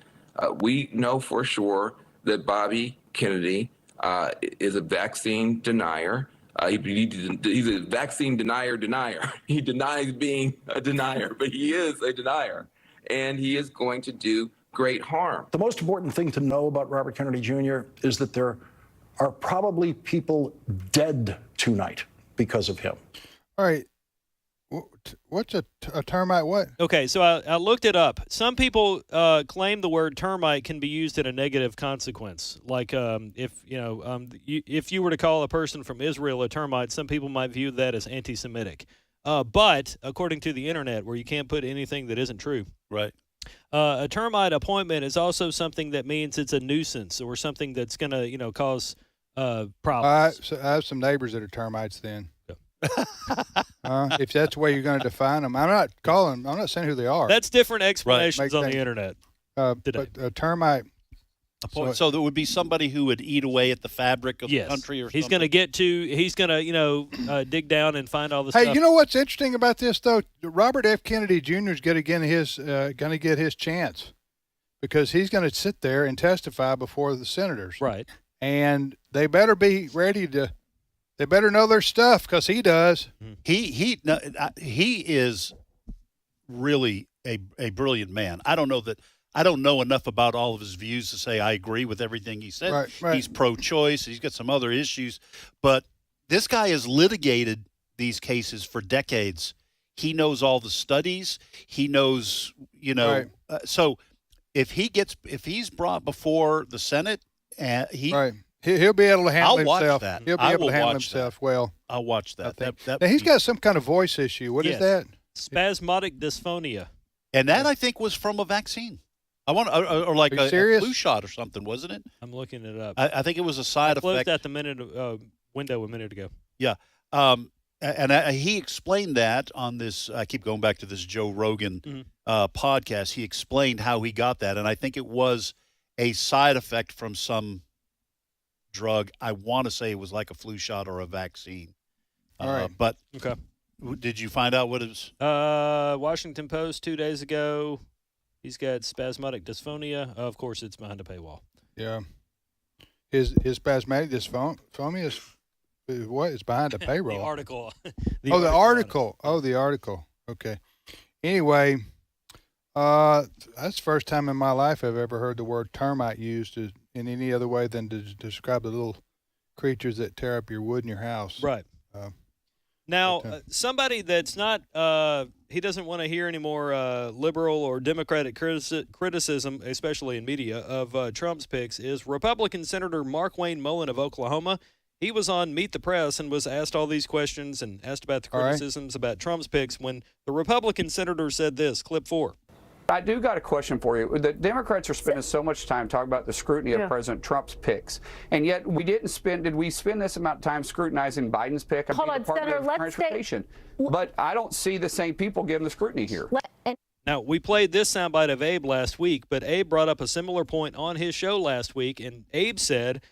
We know for sure that Bobby Kennedy is a vaccine denier. He's a vaccine denier. He denies being a denier, but he is a denier. And he is going to do great harm. The most important thing to know about Robert Kennedy Jr. is that there are probably people dead tonight because of him. All right. What's a termite? What? Okay, so I looked it up. Some people claim the word termite can be used in a negative consequence. Like if you were to call a person from Israel a termite, some people might view that as anti-Semitic. But according to the internet, where you can't put anything that isn't true, right? A termite appointment is also something that means it's a nuisance or something that's going to cause problems. I have some neighbors that are termites. Then. If that's the way you're going to define them, I'm not saying who they are. That's different explanations on the internet. But a termite. So there would be somebody who would eat away at the fabric of the country, or he's something? He's going to dig down and find all the stuff. Hey, you know what's interesting about this though? Robert F. Kennedy Jr. is going to get his chance because he's going to sit there and testify before the senators, right? And they better be ready to. They better know their stuff because he does. He is really a brilliant man. I don't know enough about all of his views to say I agree with everything he said. Right. He's pro-choice. He's got some other issues, but this guy has litigated these cases for decades. He knows all the studies. He knows, Right. So if he's brought before the Senate, right. He'll be able to handle himself. I'll watch that. He'll be able to handle himself well. I'll watch that. Now, he's got some kind of voice issue. What is that? Spasmodic dysphonia. And that, I think, was from a vaccine. I want, or like a flu shot or something, wasn't it? I'm looking it up. I think it was a side I closed effect. at the window a minute ago. Yeah. He explained that on this. I keep going back to this Joe Rogan podcast. He explained how he got that, and I think it was a side effect from some drug. I want to say it was like a flu shot or a vaccine. All right. But okay. Did you find out what it was? Washington Post 2 days ago. He's got spasmodic dysphonia. Of course, it's behind a paywall. Yeah. His spasmodic dysphonia is what? It's behind a paywall. The article. The article. Oh, the article. Okay. Anyway, That's the first time in my life I've ever heard the word termite used in any other way than to describe the little creatures that tear up your wood in your house. Right. Now, somebody that's not, he doesn't want to hear any more liberal or Democratic criticism, especially in media, of Trump's picks, is Republican Senator Mark Wayne Mullen of Oklahoma. He was on Meet the Press and was asked all these questions and asked about the criticisms about Trump's picks when the Republican senator said this, clip 4. I do got a question for you. The Democrats are spending so much time talking about the scrutiny of President Trump's picks, and yet did we spend this amount of time scrutinizing Biden's pick? Hold on, Senator, let's Transportation. But I don't see the same people giving the scrutiny here. Now, we played this soundbite of Abe last week, but Abe brought up a similar point on his show last week, and Abe said,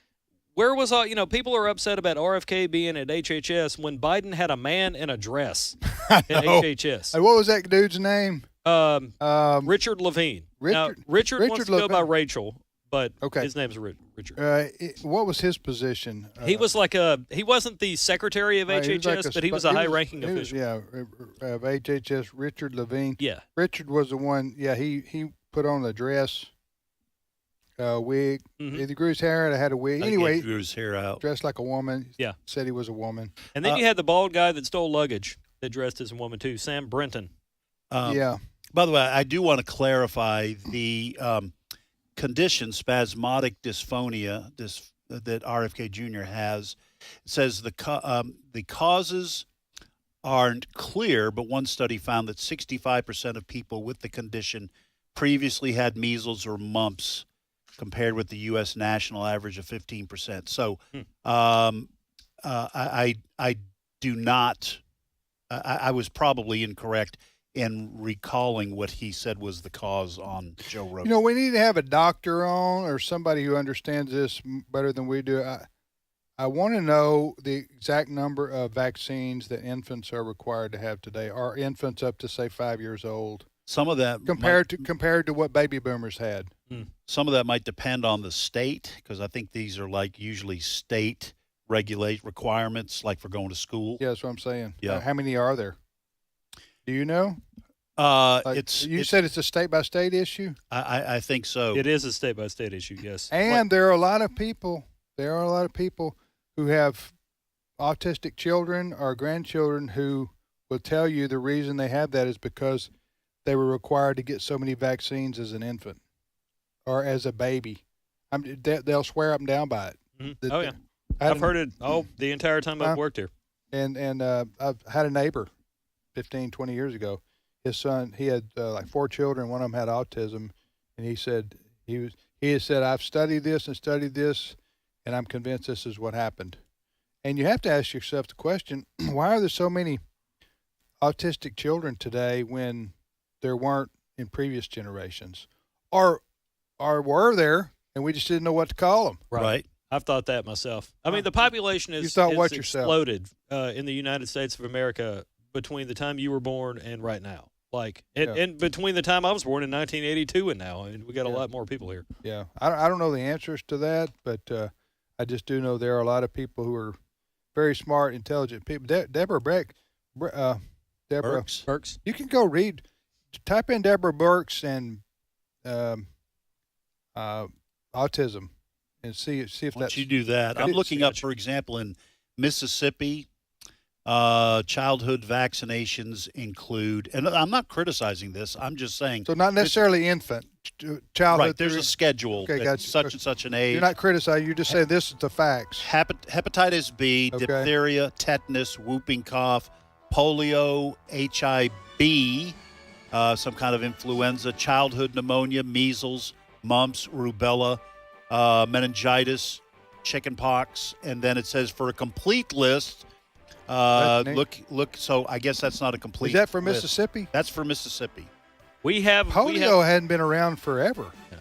where was all, people are upset about RFK being at HHS when Biden had a man in a dress at HHS. Hey, what was that dude's name? Richard Levine. Richard wants to go by Rachel, but his name's Richard. What was his position? He was he wasn't the secretary of HHS, but he was a high-ranking official. Of HHS, Richard Levine. Yeah. Richard was the one, he put on the dress, wig. He grew his hair and had a wig. Anyway, he grew his hair out. Dressed like a woman. Yeah. Said he was a woman. And then you had the bald guy that stole luggage that dressed as a woman, too, Sam Brenton. By the way, I do want to clarify the condition, spasmodic dysphonia, that RFK Jr. has. It says the causes aren't clear, but one study found that 65% of people with the condition previously had measles or mumps, compared with the U.S. national average of 15%. So I do not – I was probably incorrect in recalling what he said was the cause on Joe Rogan. We need to have a doctor on or somebody who understands this better than we do. I want to know the exact number of vaccines that infants are required to have today. Are infants up to, say, 5 years old? Some of that compared to what baby boomers had. Some of that might depend on the state, because I think these are usually state requirements, like for going to school. Yeah, that's what I'm saying. Yeah. How many are there? Do you know? You said it's a state by state issue. I think so. It is a state by state issue. Yes. And there are a lot of people. Who have autistic children or grandchildren who will tell you the reason they have that is because they were required to get so many vaccines as an infant or as a baby. They'll swear up and down by it. Oh, yeah. I've heard it the entire time I've worked here. And I've had a neighbor 15, 20 years ago. His son, he had 4 children. One of them had autism. And he said, he had said, I've studied this, and I'm convinced this is what happened. And you have to ask yourself the question, why are there so many autistic children today when there weren't in previous generations? Or were there, and we just didn't know what to call them? Right. I've thought that myself. I mean, the population has exploded in the United States of America between the time you were born and right now. And between the time I was born in 1982 and now, we got a lot more people here. Yeah. I don't know the answers to that, but I just do know there are a lot of people who are very smart, intelligent people. Deborah Burks. You can go type in Deborah Burks and autism and see if that's. Once you do that, I'm looking up, for example, in Mississippi, childhood vaccinations include, and I'm not criticizing this, I'm just saying. So not necessarily infant, childhood. Right, there's a schedule. Okay, gotcha. Such and such an age. You're not criticizing, you just say this is the facts. Hepatitis B, diphtheria, tetanus, whooping cough, polio, HIV, some kind of influenza, childhood pneumonia, measles, mumps, rubella, meningitis, chickenpox, and then it says for a complete list, look. So I guess that's not a complete. Is that for list. Mississippi? That's for Mississippi. Polio hadn't been around forever. Yeah.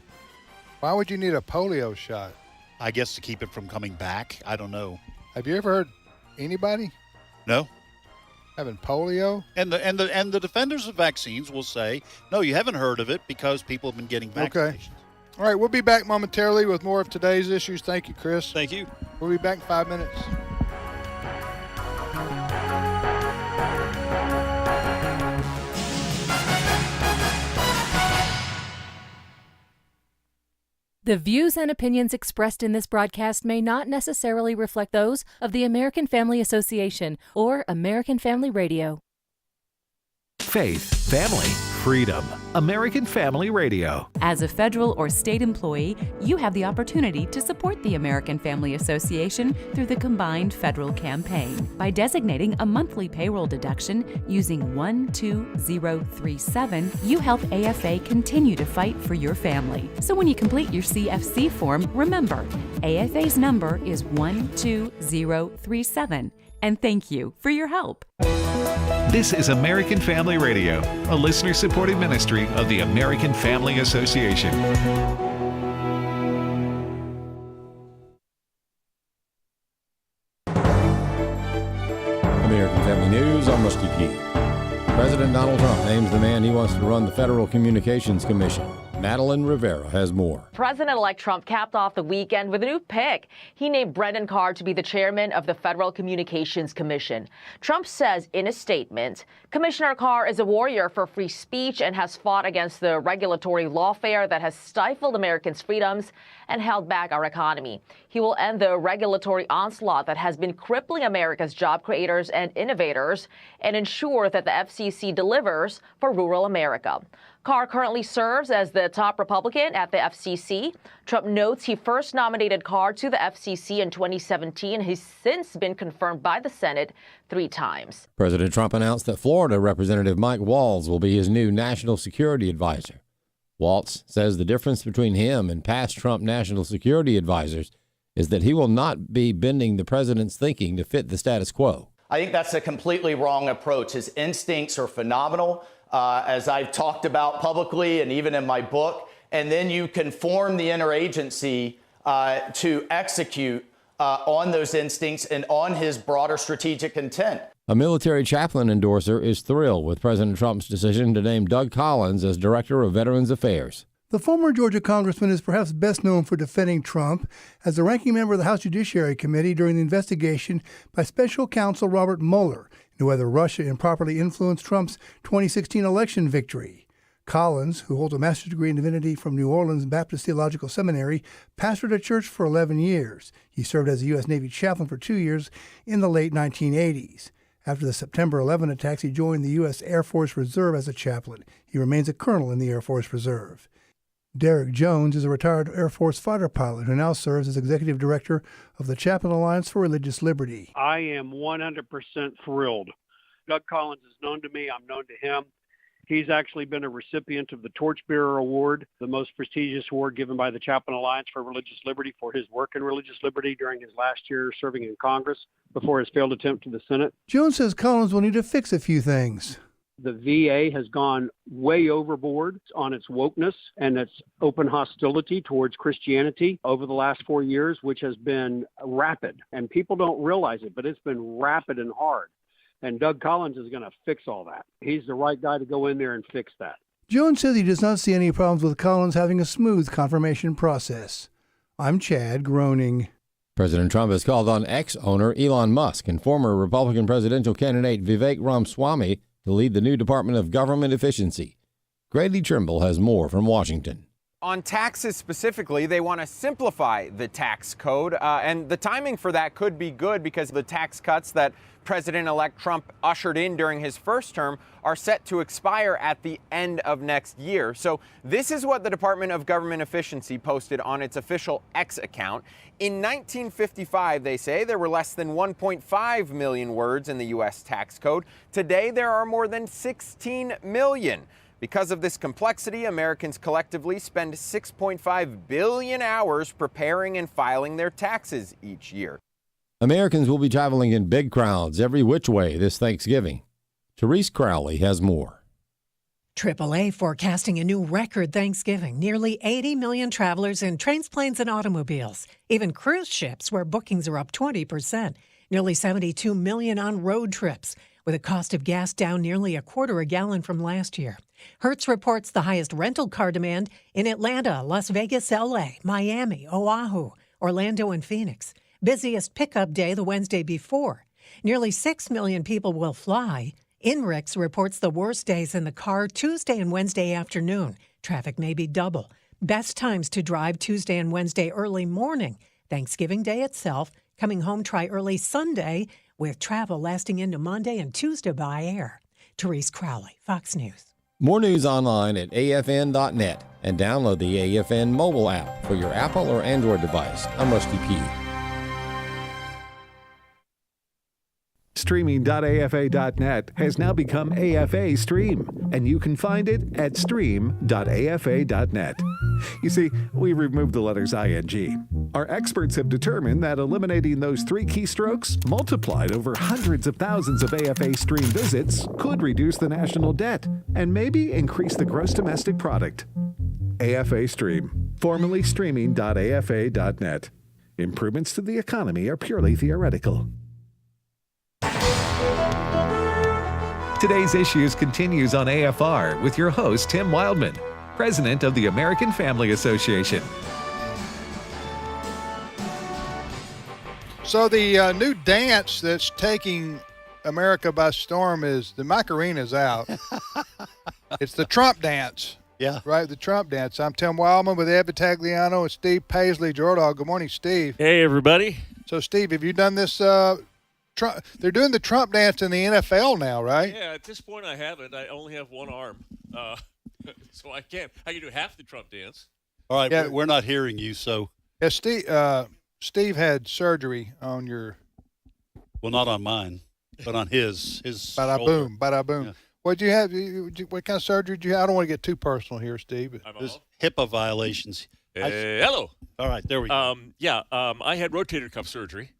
Why would you need a polio shot? I guess to keep it from coming back. I don't know. Have you ever heard anybody? No. Having polio? And the defenders of vaccines will say, no, you haven't heard of it because people have been getting vaccinations. Okay. All right, we'll be back momentarily with more of today's issues. Thank you, Chris. Thank you. We'll be back in 5 minutes. The views and opinions expressed in this broadcast may not necessarily reflect those of the American Family Association or American Family Radio. Faith, family, freedom. American Family Radio. As a federal or state employee, you have the opportunity to support the American Family Association through the combined federal campaign by designating a monthly payroll deduction using 12037. You help AFA continue to fight for your family. So when you complete your CFC form, remember, AFA's number is 12037. And thank you for your help. This is American Family Radio, a listener-supported ministry of the American Family Association. American Family News, I'm Rusty P. President Donald Trump names the man he wants to run the Federal Communications Commission. Madeline Rivera has more. President-elect Trump capped off the weekend with a new pick. He named Brendan Carr to be the chairman of the Federal Communications Commission. Trump says in a statement, Commissioner Carr is a warrior for free speech and has fought against the regulatory lawfare that has stifled Americans' freedoms and held back our economy. He will end the regulatory onslaught that has been crippling America's job creators and innovators and ensure that the FCC delivers for rural America. Carr currently serves as the top Republican at the FCC. Trump notes he first nominated Carr to the FCC in 2017. He's since been confirmed by the Senate 3 times. President Trump announced that Florida Representative Mike Waltz will be his new national security advisor. Waltz says the difference between him and past Trump national security advisors is that he will not be bending the president's thinking to fit the status quo. I think that's a completely wrong approach. His instincts are phenomenal, as I've talked about publicly and even in my book. And then you can form the interagency to execute on those instincts and on his broader strategic intent. A military chaplain endorser is thrilled with President Trump's decision to name Doug Collins as Director of Veterans Affairs. The former Georgia congressman is perhaps best known for defending Trump as the ranking member of the House Judiciary Committee during the investigation by special counsel Robert Mueller into whether Russia improperly influenced Trump's 2016 election victory. Collins, who holds a master's degree in divinity from New Orleans Baptist Theological Seminary, pastored a church for 11 years. He served as a U.S. Navy chaplain for 2 years in the late 1980s. After the September 11 attacks, he joined the U.S. Air Force Reserve as a chaplain. He remains a colonel in the Air Force Reserve. Derek Jones is a retired Air Force fighter pilot who now serves as executive director of the Chaplain Alliance for Religious Liberty. I am 100% thrilled. Doug Collins is known to me. I'm known to him. He's actually been a recipient of the Torchbearer Award, the most prestigious award given by the Chaplain Alliance for Religious Liberty for his work in religious liberty during his last year serving in Congress before his failed attempt to the Senate. Jones says Collins will need to fix a few things. The VA has gone way overboard on its wokeness and its open hostility towards Christianity over the last 4 years, which has been rapid. And people don't realize it, but it's been rapid and hard. And Doug Collins is going to fix all that. He's the right guy to go in there and fix that. Jones says he does not see any problems with Collins having a smooth confirmation process. I'm Chad, groaning. President Trump has called on ex-owner Elon Musk and former Republican presidential candidate Vivek Ramaswamy to lead the new Department of Government Efficiency. Grady Trimble has more from Washington. On taxes specifically, they want to simplify the tax code, and the timing for that could be good because the tax cuts that President-elect Trump ushered in during his first term are set to expire at the end of next year. So this is what the Department of Government Efficiency posted on its official X account. In 1955, they say, there were less than 1.5 million words in the U.S. tax code. Today, there are more than 16 million. Because of this complexity, Americans collectively spend 6.5 billion hours preparing and filing their taxes each year. Americans will be traveling in big crowds every which way this Thanksgiving. Therese Crowley has more. AAA forecasting a new record Thanksgiving. Nearly 80 million travelers in trains, planes, and automobiles. Even cruise ships, where bookings are up 20%. Nearly 72 million on road trips, with a cost of gas down nearly a quarter a gallon from last year. Hertz reports the highest rental car demand in Atlanta, Las Vegas, L.A., Miami, Oahu, Orlando, and Phoenix. Busiest pickup day the Wednesday before. Nearly 6 million people will fly. INRIX reports the worst days in the car Tuesday and Wednesday afternoon. Traffic may be double. Best times to drive Tuesday and Wednesday early morning. Thanksgiving Day itself. Coming home, try early Sunday with travel lasting into Monday and Tuesday by air. Therese Crowley, Fox News. More news online at afn.net and download the AFN mobile app for your Apple or Android device. I'm Rusty Pugh. Streaming.afa.net has now become AFA Stream, and you can find it at stream.afa.net. You see, we removed the letters ing. Our experts have determined that eliminating those 3 keystrokes, multiplied over hundreds of thousands of AFA Stream visits, could reduce the national debt and maybe increase the gross domestic product. AFA Stream, formerly streaming.afa.net. Improvements to the economy are purely theoretical. Today's Issues continues on AFR with your host, Tim Wildman, president of the American Family Association. So the new dance that's taking America by storm is the Macarena's out. It's the Trump dance. Yeah. Right, the Trump dance. I'm Tim Wildman with Ed Vitagliano and Steve Paisley Jordahl. Good morning, Steve. Hey, everybody. So, Steve, have you done this Trump? They're doing the Trump dance in the NFL now, right? Yeah, at this point I haven't. I only have one arm. So I can do half the Trump dance. All right, Yeah. we're not hearing you, so. Yeah, Steve had surgery on your. Well, not on mine, but on his. Bada shoulder. boom, bada boom. Yeah. What'd you have? What kind of surgery did you have? I don't want to get too personal here, Steve. There's HIPAA violations. Hello. All right, there we go. I had rotator cuff surgery.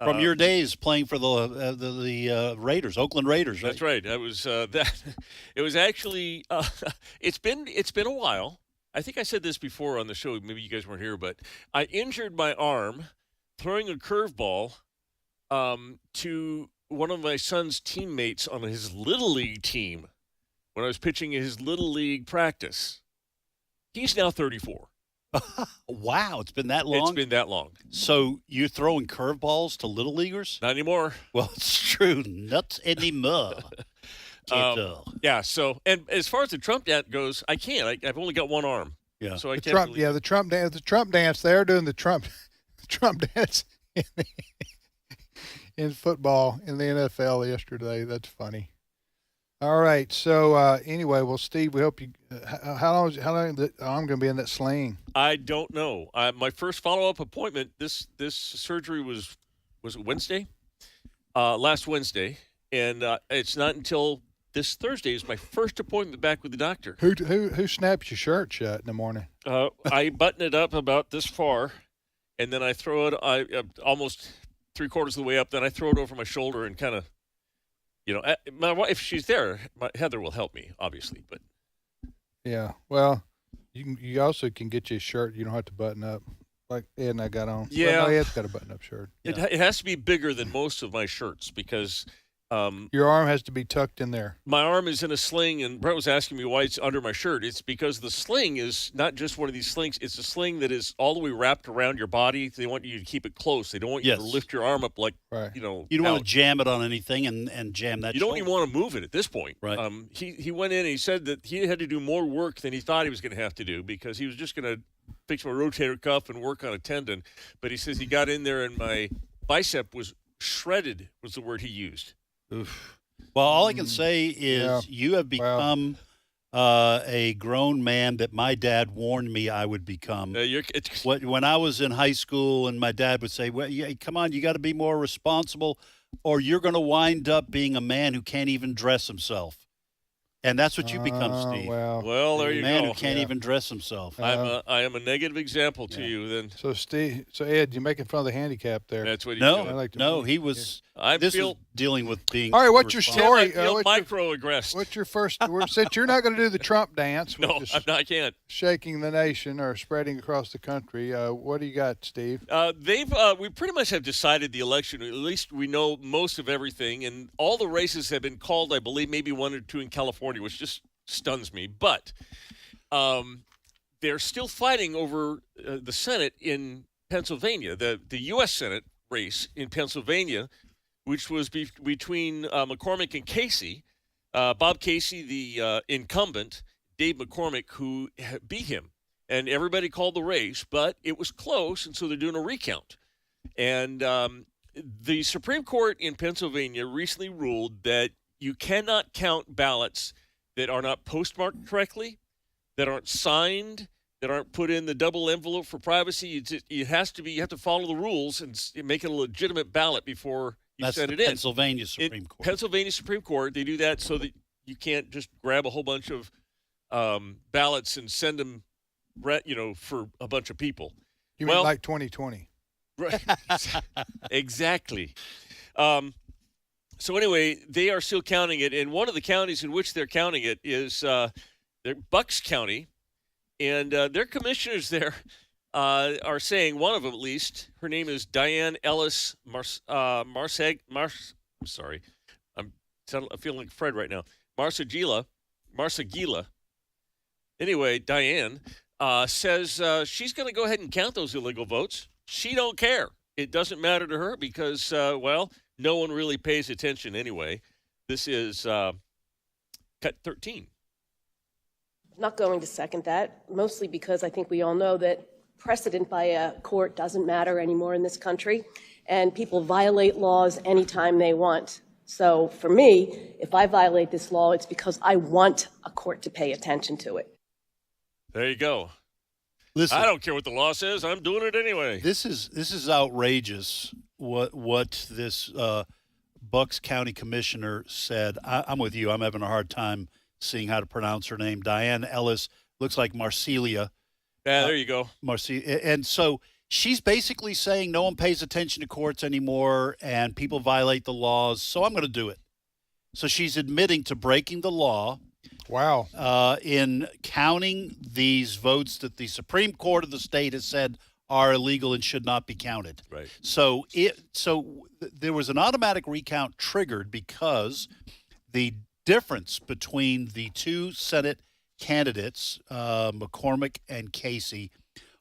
From your days playing for the Raiders, Oakland Raiders, right? That's right. I was that. It was actually. It's been a while. I think I said this before on the show. Maybe you guys weren't here, but I injured my arm throwing a curveball to one of my son's teammates on his little league team when I was pitching his little league practice. He's now 34. Wow, it's been that long? It's been that long. So you're throwing curveballs to little leaguers? Not anymore. Well, it's true. Not anymore. Yeah, so, and as far as the Trump dance goes, I can't. I've only got one arm. Yeah. So I The can't Trump, really- yeah, the Trump dance. They're doing the Trump dance in football in the NFL yesterday. That's funny. All right. So anyway, well, Steve, we hope you. How long I'm going to be in that sling? I don't know. My first follow-up appointment. This surgery was it Wednesday? Last Wednesday, and it's not until this Thursday is my first appointment back with the doctor. Who snaps your shirt shut in the morning? I button it up about this far, and then I throw it almost 3/4 of the way up. Then I throw it over my shoulder and kind of, my wife, if she's there, Heather will help me, obviously. But Yeah. Well, you also can get you a shirt you don't have to button up, like Ed and I got on. Yeah. Well, no, Ed's got a button-up shirt. it has to be bigger than most of my shirts because Your arm has to be tucked in there. my arm is in a sling, and Brett was asking me why it's under my shirt. It's because the sling is not just one of these slings. It's a sling that is all the way wrapped around your body. They want you to keep it close. They don't want you to Yes. lift your arm up like, Right. You don't want out. to jam it on anything and jam that You don't shoulder. even want to move it at this point. Right. He went in and he said that he had to do more work than he thought he was going to have to do because he was just going to fix my rotator cuff and work on a tendon. But he says he got in there and my bicep was shredded, was the word he used. Oof. Well, all I can say is Yeah. you have become a grown man that my dad warned me I would become. When I was in high school and my dad would say, well, yeah, come on, you got to be more responsible or you're going to wind up being a man who can't even dress himself. And that's what you become, Steve. Well, there you a man go. who can't even dress himself. I am a negative example to you then. So Ed, you're making fun of the handicap there. That's what he's No, doing. no, he was. I this feel- was dealing with being. All right, what's your responsible. story? I feel What's your- microaggressed. What's your first? Since you're not going to do the Trump dance, which No, is I can't. shaking the nation or spreading across the country, what do you got, Steve? We pretty much have decided the election. At least we know most of everything, and all the races have been called. I believe maybe one or two in California, which just stuns me. But they're still fighting over the Senate in Pennsylvania, the U.S. Senate race in Pennsylvania, which was between McCormick and Casey. Bob Casey, the incumbent, Dave McCormick, who beat him. and everybody called the race, but it was close, and so they're doing a recount. And the Supreme Court in Pennsylvania recently ruled that you cannot count ballots that are not postmarked correctly, that aren't signed, that aren't put in the double envelope for privacy. You have to follow the rules and make it a legitimate ballot before you send it in. Pennsylvania Supreme Court. Pennsylvania Supreme Court, they do that so that you can't just grab a whole bunch of ballots and send them, for a bunch of people. You mean like 2020? Right. Exactly. So anyway, they are still counting it, and one of the counties in which they're counting it is Bucks County, and their commissioners there are saying, one of them at least, her name is Diane Ellis I'm feeling like Fred right now. Marsagila. Anyway, Diane says she's going to go ahead and count those illegal votes. She don't care. It doesn't matter to her because, no one really pays attention anyway. This is cut 13. Not going to second that, mostly because I think we all know that precedent by a court doesn't matter anymore in this country, and people violate laws anytime they want. So for me, if I violate this law, it's because I want a court to pay attention to it. There you go. Listen, I don't care what the law says. I'm doing it anyway. This is outrageous. What this Bucks County commissioner said. I'm with you. I'm having a hard time seeing how to pronounce her name. Diane Ellis, looks like Marcelia. Yeah, there you go. And so she's basically saying no one pays attention to courts anymore and people violate the laws, so I'm going to do it. So she's admitting to breaking the law. Wow. In counting these votes that the Supreme Court of the state has said are illegal and should not be counted. Right. So there was an automatic recount triggered because the difference between the two Senate candidates, McCormick and Casey,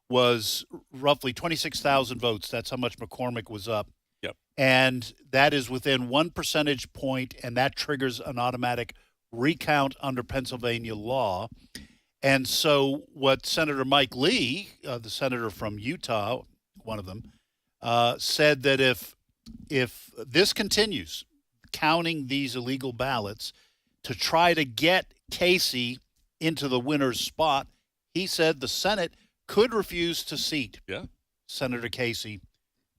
was roughly 26,000 votes. That's how much McCormick was up. Yep. And that is within 1 percentage point, and that triggers an automatic recount under Pennsylvania law. And so what Senator Mike Lee, the senator from Utah, one of them, said that if this continues, counting these illegal ballots, to try to get Casey into the winner's spot, he said the Senate could refuse to seat Senator Casey.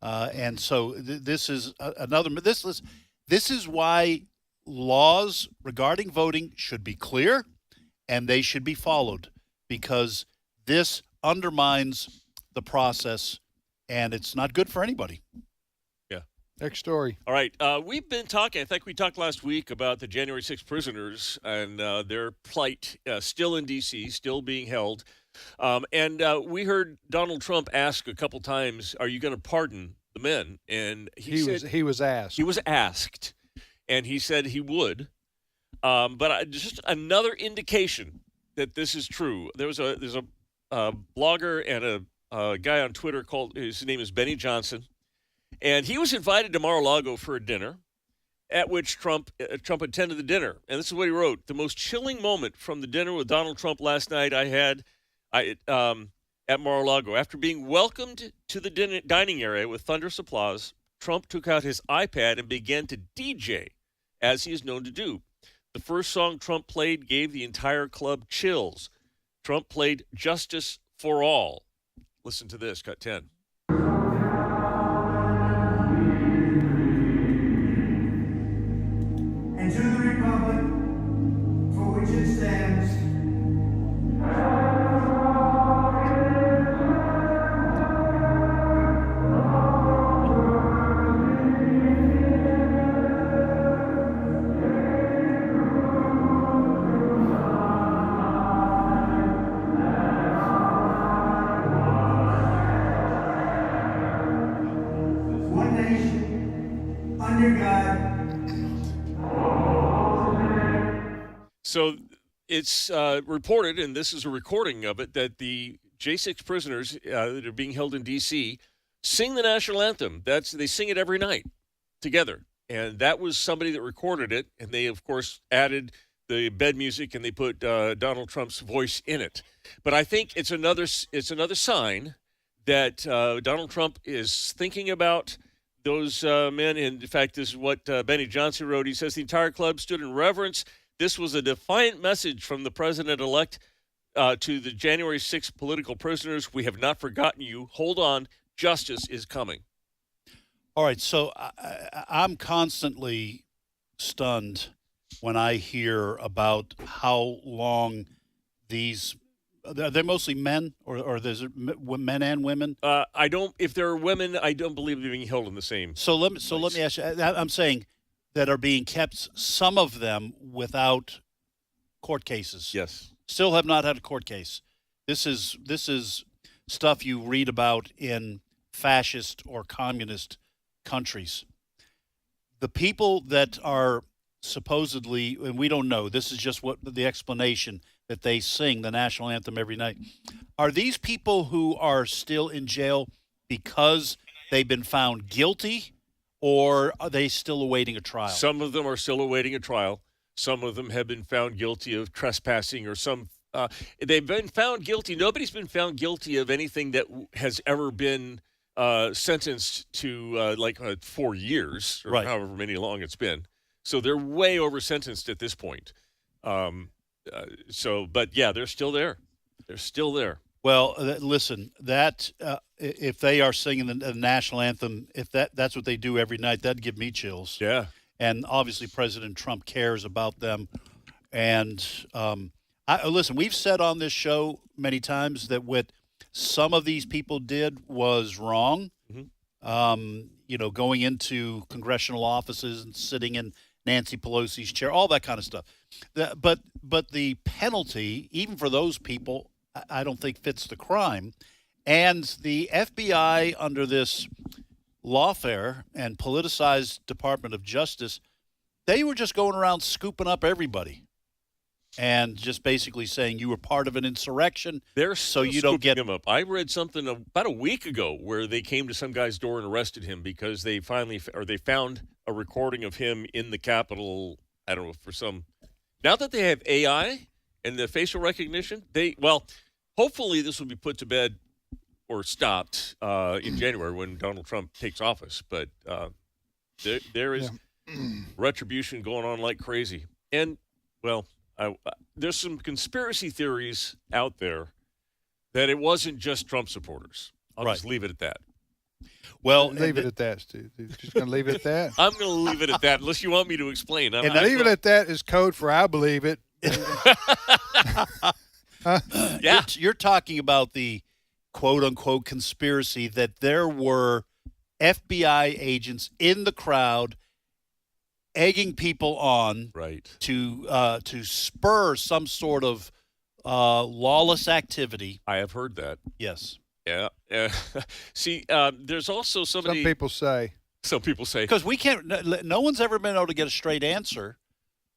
And so this is another. This is why laws regarding voting should be clear and they should be followed, because this undermines the process and it's not good for anybody. Yeah. Next story. All right. We've been talking, I think we talked last week about the January 6th prisoners and their plight still in D.C., still being held. And we heard Donald Trump ask a couple times, are you going to pardon the men? And he was asked. He was asked. And he said he would. But just another indication that this is true. There's a blogger and a guy on Twitter his name is Benny Johnson. And he was invited to Mar-a-Lago for a dinner at which Trump attended the dinner. And this is what he wrote. The most chilling moment from the dinner with Donald Trump last night I had at Mar-a-Lago. After being welcomed to the dining area with thunderous applause, Trump took out his iPad and began to DJ, as he is known to do. The first song Trump played gave the entire club chills. Trump played Justice for All. Listen to this, cut 10. And to the republic for which it stands, one nation, under God. So it's reported, and this is a recording of it, that the J6 prisoners that are being held in D.C. sing the national anthem. They sing it every night together. And that was somebody that recorded it, and they, of course, added the bed music and they put Donald Trump's voice in it. But I think it's another sign that Donald Trump is thinking about those men. And in fact, this is what Benny Johnson wrote. He says the entire club stood in reverence. This was a defiant message from the president-elect to the January 6th political prisoners. We have not forgotten you. Hold on. Justice is coming. All right. So I'm constantly stunned when I hear about how long these are they mostly men or there's men and women? I don't. If there are women, I don't believe they're being held in the same. So let me ask you. I'm saying that are being kept. Some of them without court cases. Yes. Still have not had a court case. This is stuff you read about in fascist or communist countries. The people that are supposedly, and we don't know, this is just what the explanation that they sing the national anthem every night. Are these people who are still in jail because they've been found guilty, or are they still awaiting a trial? Some of them are still awaiting a trial. Some of them have been found guilty of trespassing, or they've been found guilty. Nobody's been found guilty of anything that has ever been sentenced to 4 years, or however many long it's been. So they're way over sentenced at this point. But yeah, they're still there. They're still there. Well, listen, that if they are singing the national anthem, if that's what they do every night, that'd give me chills. Yeah. And obviously President Trump cares about them. And listen, we've said on this show many times that what some of these people did was wrong. Mm-hmm. Going into congressional offices and sitting in Nancy Pelosi's chair, all that kind of stuff. But the penalty, even for those people, I don't think fits the crime. And the FBI, under this lawfare and politicized Department of Justice, they were just going around scooping up everybody and just basically saying you were part of an insurrection. So you don't get him up. I read something about a week ago where they came to some guy's door and arrested him because they found a recording of him in the Capitol. I don't know, now that they have AI and the facial recognition, hopefully this will be put to bed or stopped in January when Donald Trump takes office. But there is retribution going on like crazy. And, there's some conspiracy theories out there that it wasn't just Trump supporters. I'll just leave it at that. Well, leave it at that, Stu. Just going to leave it at that? I'm going to leave it at that unless you want me to explain. Leave it at that is code for I believe it. Yeah. You're talking about the quote-unquote conspiracy that there were FBI agents in the crowd egging people on to spur some sort of lawless activity. I have heard that. Yes. Yeah. See, there's also somebody. Some people say. Because we can't. No one's ever been able to get a straight answer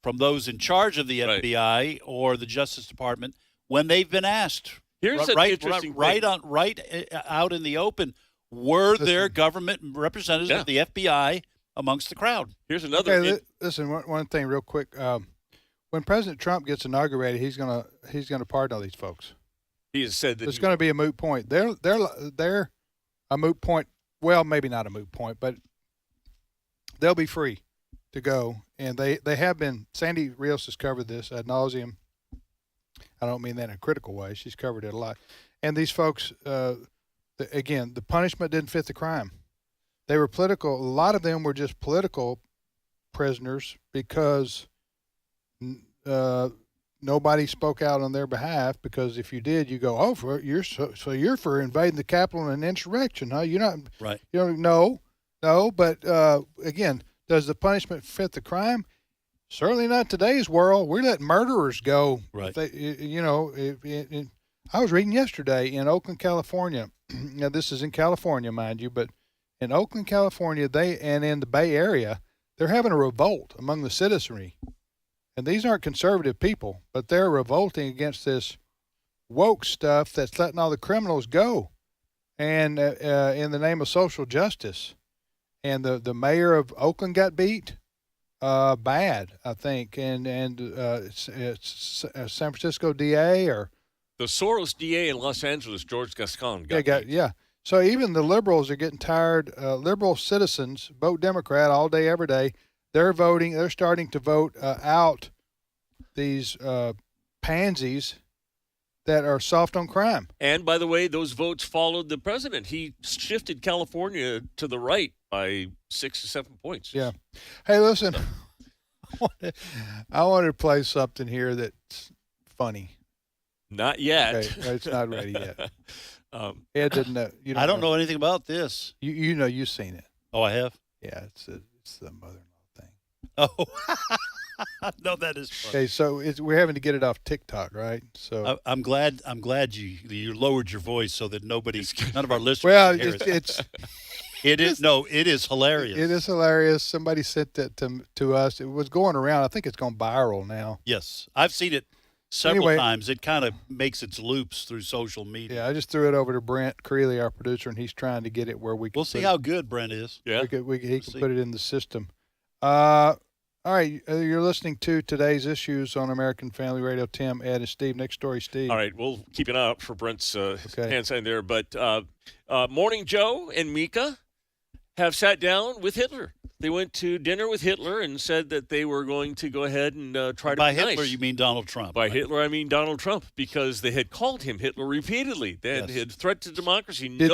from those in charge of the FBI or the Justice Department when they've been asked. Here's an interesting right out in the open. Were there government representatives of the FBI amongst the crowd? Here's another. Listen, one thing real quick. When President Trump gets inaugurated, he's gonna pardon all these folks. He has said that it's going to be a moot point. They're a moot point. Well, maybe not a moot point, but they'll be free to go. And they have been. Sandy Rios has covered this ad nauseum. I don't mean that in a critical way. She's covered it a lot. And these folks, again, the punishment didn't fit the crime. They were political. A lot of them were just political prisoners because nobody spoke out on their behalf, because if you did, you go, you're for invading the Capitol in an insurrection, huh? You're not right. No. But again, does the punishment fit the crime? Certainly not today's world. We're letting murderers go. Right. I was reading yesterday in Oakland, California. Now this is in California, mind you, but in Oakland, California, and in the Bay Area, they're having a revolt among the citizenry. And these aren't conservative people, but they're revolting against this woke stuff that's letting all the criminals go, and in the name of social justice. And the mayor of Oakland got beat. bad, I think, and it's San Francisco DA or the Soros DA in Los Angeles, George Gascon, yeah. So even the liberals are getting tired. Liberal citizens vote Democrat all day, every day. They're voting. They're starting to vote out these pansies that are soft on crime. And by the way, those votes followed the president. He shifted California to the right by 6 to 7 points. Yeah. Hey, listen, I wanted to play something here that's funny. Not yet. Okay, it's not ready yet. Ed didn't know. I don't know anything about this. You know, you've seen it. Oh, I have? Yeah, it's the mother-in-law thing. Oh, no, that is funny. Okay, so we're having to get it off TikTok, right? So I'm glad you lowered your voice so that none of our listeners. Well, can hear it is hilarious. It is hilarious. Somebody sent that to us. It was going around. I think it's gone viral now. Yes, I've seen it several times. It kind of makes its loops through social media. Yeah, I just threw it over to Brent Creeley, our producer, and he's trying to get it where we can. We'll see how good Brent is. Yeah, he can put it in the system. All right, you're listening to today's issues on American Family Radio. Tim, Ed, and Steve. Next story, Steve. All right, we'll keep an eye out for Brent's hand sign there. But Morning Joe and Mika have sat down with Hitler. They went to dinner with Hitler and said that they were going to go ahead and try to By be Hitler, nice. you mean Donald Trump. By Hitler, I mean Donald Trump, because they had called him Hitler repeatedly. They had threat to democracy. Did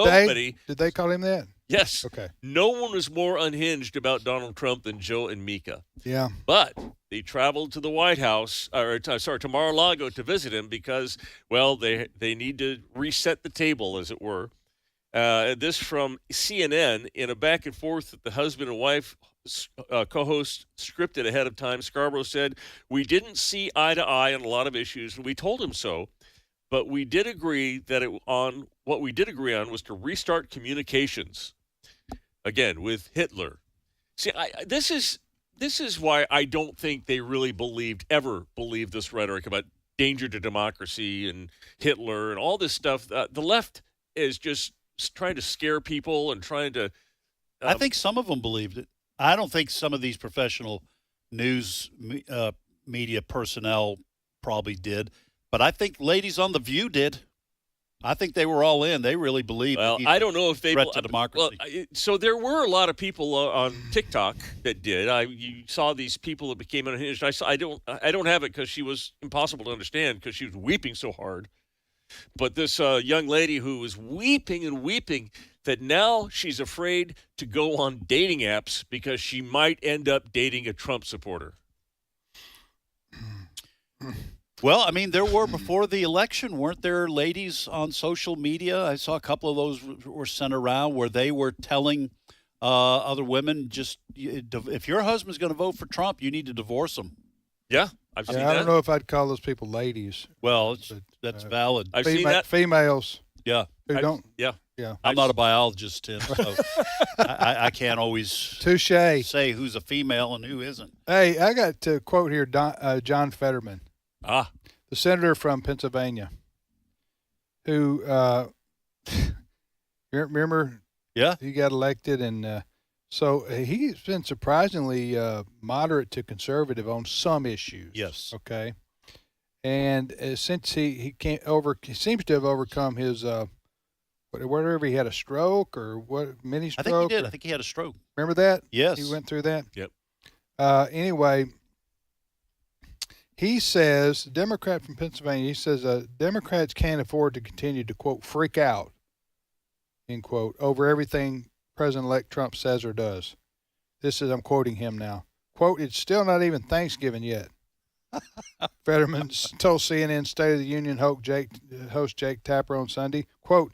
they call him that? Yes. Okay. No one was more unhinged about Donald Trump than Joe and Mika. Yeah. But they traveled to the White House, to Mar-a-Lago to visit him because, well, they need to reset the table, as it were. This from CNN in a back and forth that the husband and wife co-host scripted ahead of time. Scarborough said, "We didn't see eye to eye on a lot of issues, and we told him so. But we did agree what we did agree on was to restart communications." Again, with Hitler. See, this is why I don't think they really ever believed this rhetoric about danger to democracy and Hitler and all this stuff. The left is just trying to scare people and trying to. I think some of them believed it. I don't think some of these professional news media personnel probably did, but I think ladies on The View did. I think they were all in. They really believed. Well, I don't know if they threat to democracy. Well, so there were a lot of people on TikTok that did. You saw these people that became unhinged. I don't have it because she was impossible to understand because she was weeping so hard. But this young lady who was weeping and weeping that now she's afraid to go on dating apps because she might end up dating a Trump supporter. Well, I mean, there were before the election, weren't there ladies on social media? I saw a couple of those were sent around where they were telling other women, just if your husband's going to vote for Trump, you need to divorce him. Yeah, I've seen that. I don't know if I'd call those people ladies. Well, that's valid. I've seen that. Females. Yeah. Who don't. Yeah. Yeah. I'm not a biologist, Tim, so I can't always Touche. say who's a female and who isn't. Hey, I got to quote here John Fetterman. The senator from Pennsylvania, who remember? Yeah, he got elected, and so he's been surprisingly moderate to conservative on some issues. Yes. Okay, and since he seems to have overcome his whatever he had a stroke or mini stroke. I think he did. I think he had a stroke. Remember that? Yes. He went through that. Yep. Anyway. He says, Democrat from Pennsylvania, he says, Democrats can't afford to continue to, quote, freak out, end quote, over everything President-elect Trump says or does. This is, I'm quoting him now, quote, "It's still not even Thanksgiving yet." Fetterman told CNN State of the Union host Jake Tapper on Sunday, quote,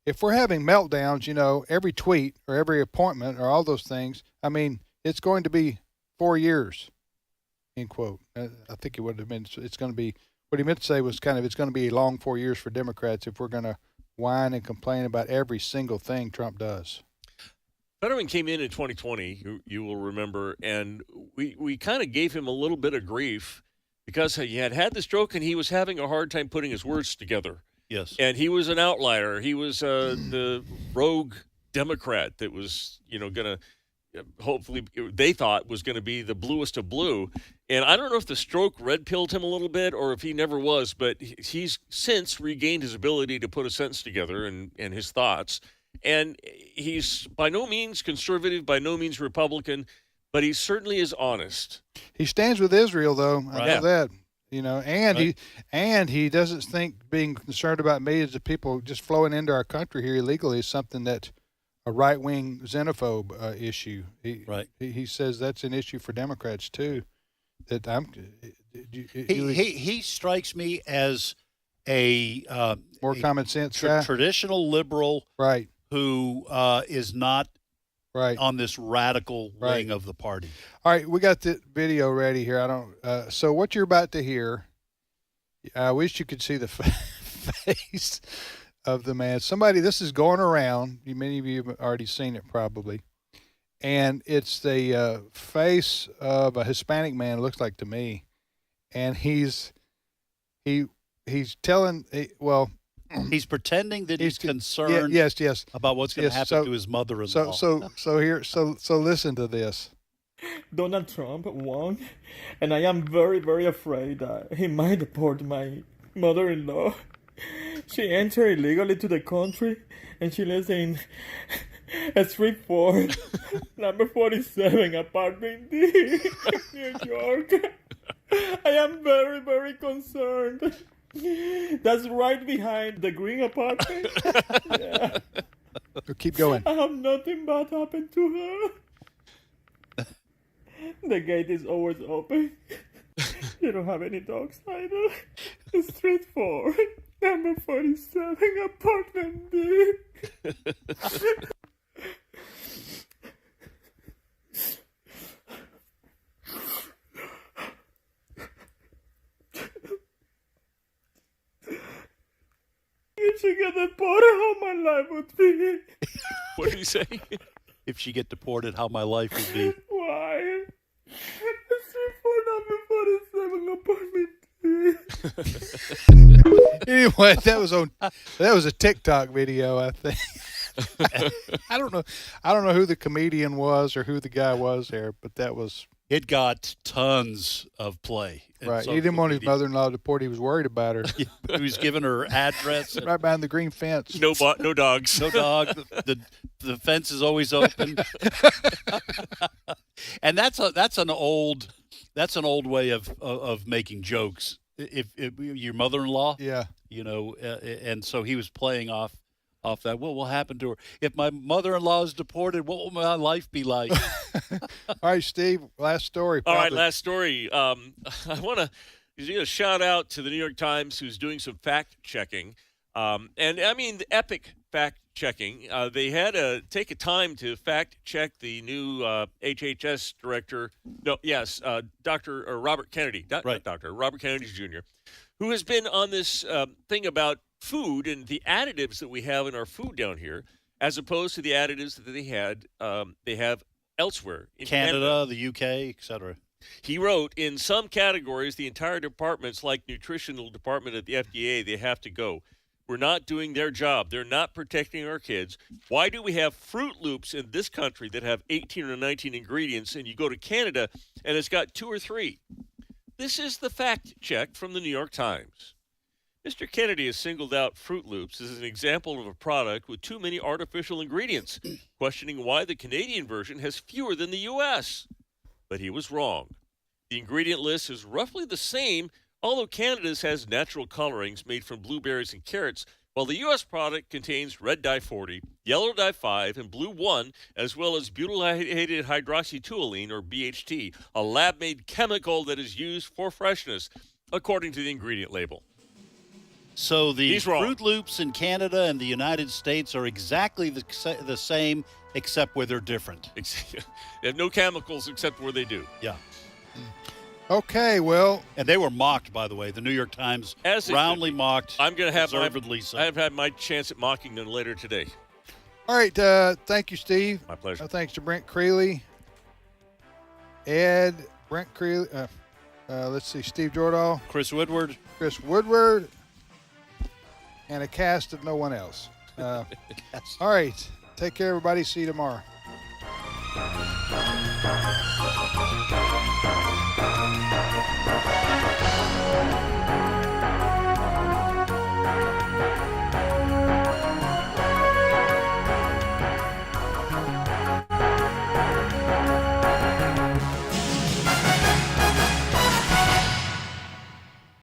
"If we're having meltdowns, every tweet or every appointment or all those things, I mean, it's going to be 4 years." End quote. I think it would have been. It's going to be what he meant to say was it's going to be a long 4 years for Democrats if we're going to whine and complain about every single thing Trump does. Fetterman came in 2020, you will remember, and we kind of gave him a little bit of grief because he had the stroke and he was having a hard time putting his words together. Yes. And he was an outlier. He was the rogue Democrat that was, going to hopefully they thought was going to be the bluest of blue. And I don't know if the stroke red-pilled him a little bit or if he never was, but he's since regained his ability to put a sentence together and his thoughts. And he's by no means conservative, by no means Republican, but he certainly is honest. He stands with Israel, though. I know that. You know, and Right. he doesn't think being concerned about millions of people just flowing into our country here illegally is something that a right-wing xenophobe issue. He says that's an issue for Democrats too. That He strikes me as a more common sense guy. Traditional liberal, right? Who is not on this radical wing of the party. All right, we got the video ready here. I don't. So what you're about to hear, I wish you could see the face of the man. This is going around. Many of you have already seen it probably, and it's the face of a Hispanic man. It looks like to me, and he's telling. He's pretending that he's concerned. Yes. About what's going to happen to his mother-in-law. So listen to this. Donald Trump won, and I am very, very afraid that he might deport my mother-in-law. She entered illegally to the country, and she lives in Street 4, number 47, apartment D, New York. I am very, very concerned. That's right behind the green apartment. Yeah. Keep going. I have nothing bad happened to her. The gate is always open. You don't have any dogs either. Street 4, number 47, apartment D. If she get deported, how my life would be. What did he say? If she get deported, how my life would be. Why? Street 4, number 47, apartment D. Anyway, that was a TikTok video, I think. I don't know who the comedian was or who the guy was there, but that was. It got tons of play. Right. He didn't want his mother-in-law deported. He was worried about her. He was giving her address. Right behind the green fence. No dogs. No dog. The fence is always open. And that's an old way of making jokes. If your mother-in-law, you know, and so he was playing off that. What will happen to her if my mother-in-law is deported? What will my life be like? All right, Steve. Last story. All right, last story. I want to give a shout out to the New York Times, who's doing some fact checking, and I mean the epic fact checking. They had to take a time to fact check the new HHS director. Dr. Robert Kennedy, Dr. Robert Kennedy Jr., who has been on this thing about food and the additives that we have in our food down here, as opposed to the additives that they have elsewhere in Canada, the UK, etc. He wrote, in some categories, the entire departments, like nutritional department at the FDA, they have to go. We're not doing their job. They're not protecting our kids. Why do we have Fruit Loops in this country that have 18 or 19 ingredients, and you go to Canada and it's got 2 or 3? This is the fact check from the New York Times. Mr. Kennedy has singled out Fruit Loops as an example of a product with too many artificial ingredients, questioning why the Canadian version has fewer than the U.S. But he was wrong. The ingredient list is roughly the same, although Canada's has natural colorings made from blueberries and carrots, while the U.S. product contains red dye 40, yellow dye 5, and blue 1, as well as butylated hydroxytoluene, or BHT, a lab-made chemical that is used for freshness, according to the ingredient label. So the Fruit Loops in Canada and the United States are exactly the same, except where they're different. They have no chemicals except where they do. Yeah. Okay, well. And they were mocked, by the way. The New York Times roundly mocked. I'm going to have I have had my chance at mocking them later today. All right. Thank you, Steve. My pleasure. Thanks to Brent Creeley, Brent Creeley. Let's see, Steve Jordahl, Chris Woodward, and a cast of no one else. All right. Take care, everybody. See you tomorrow.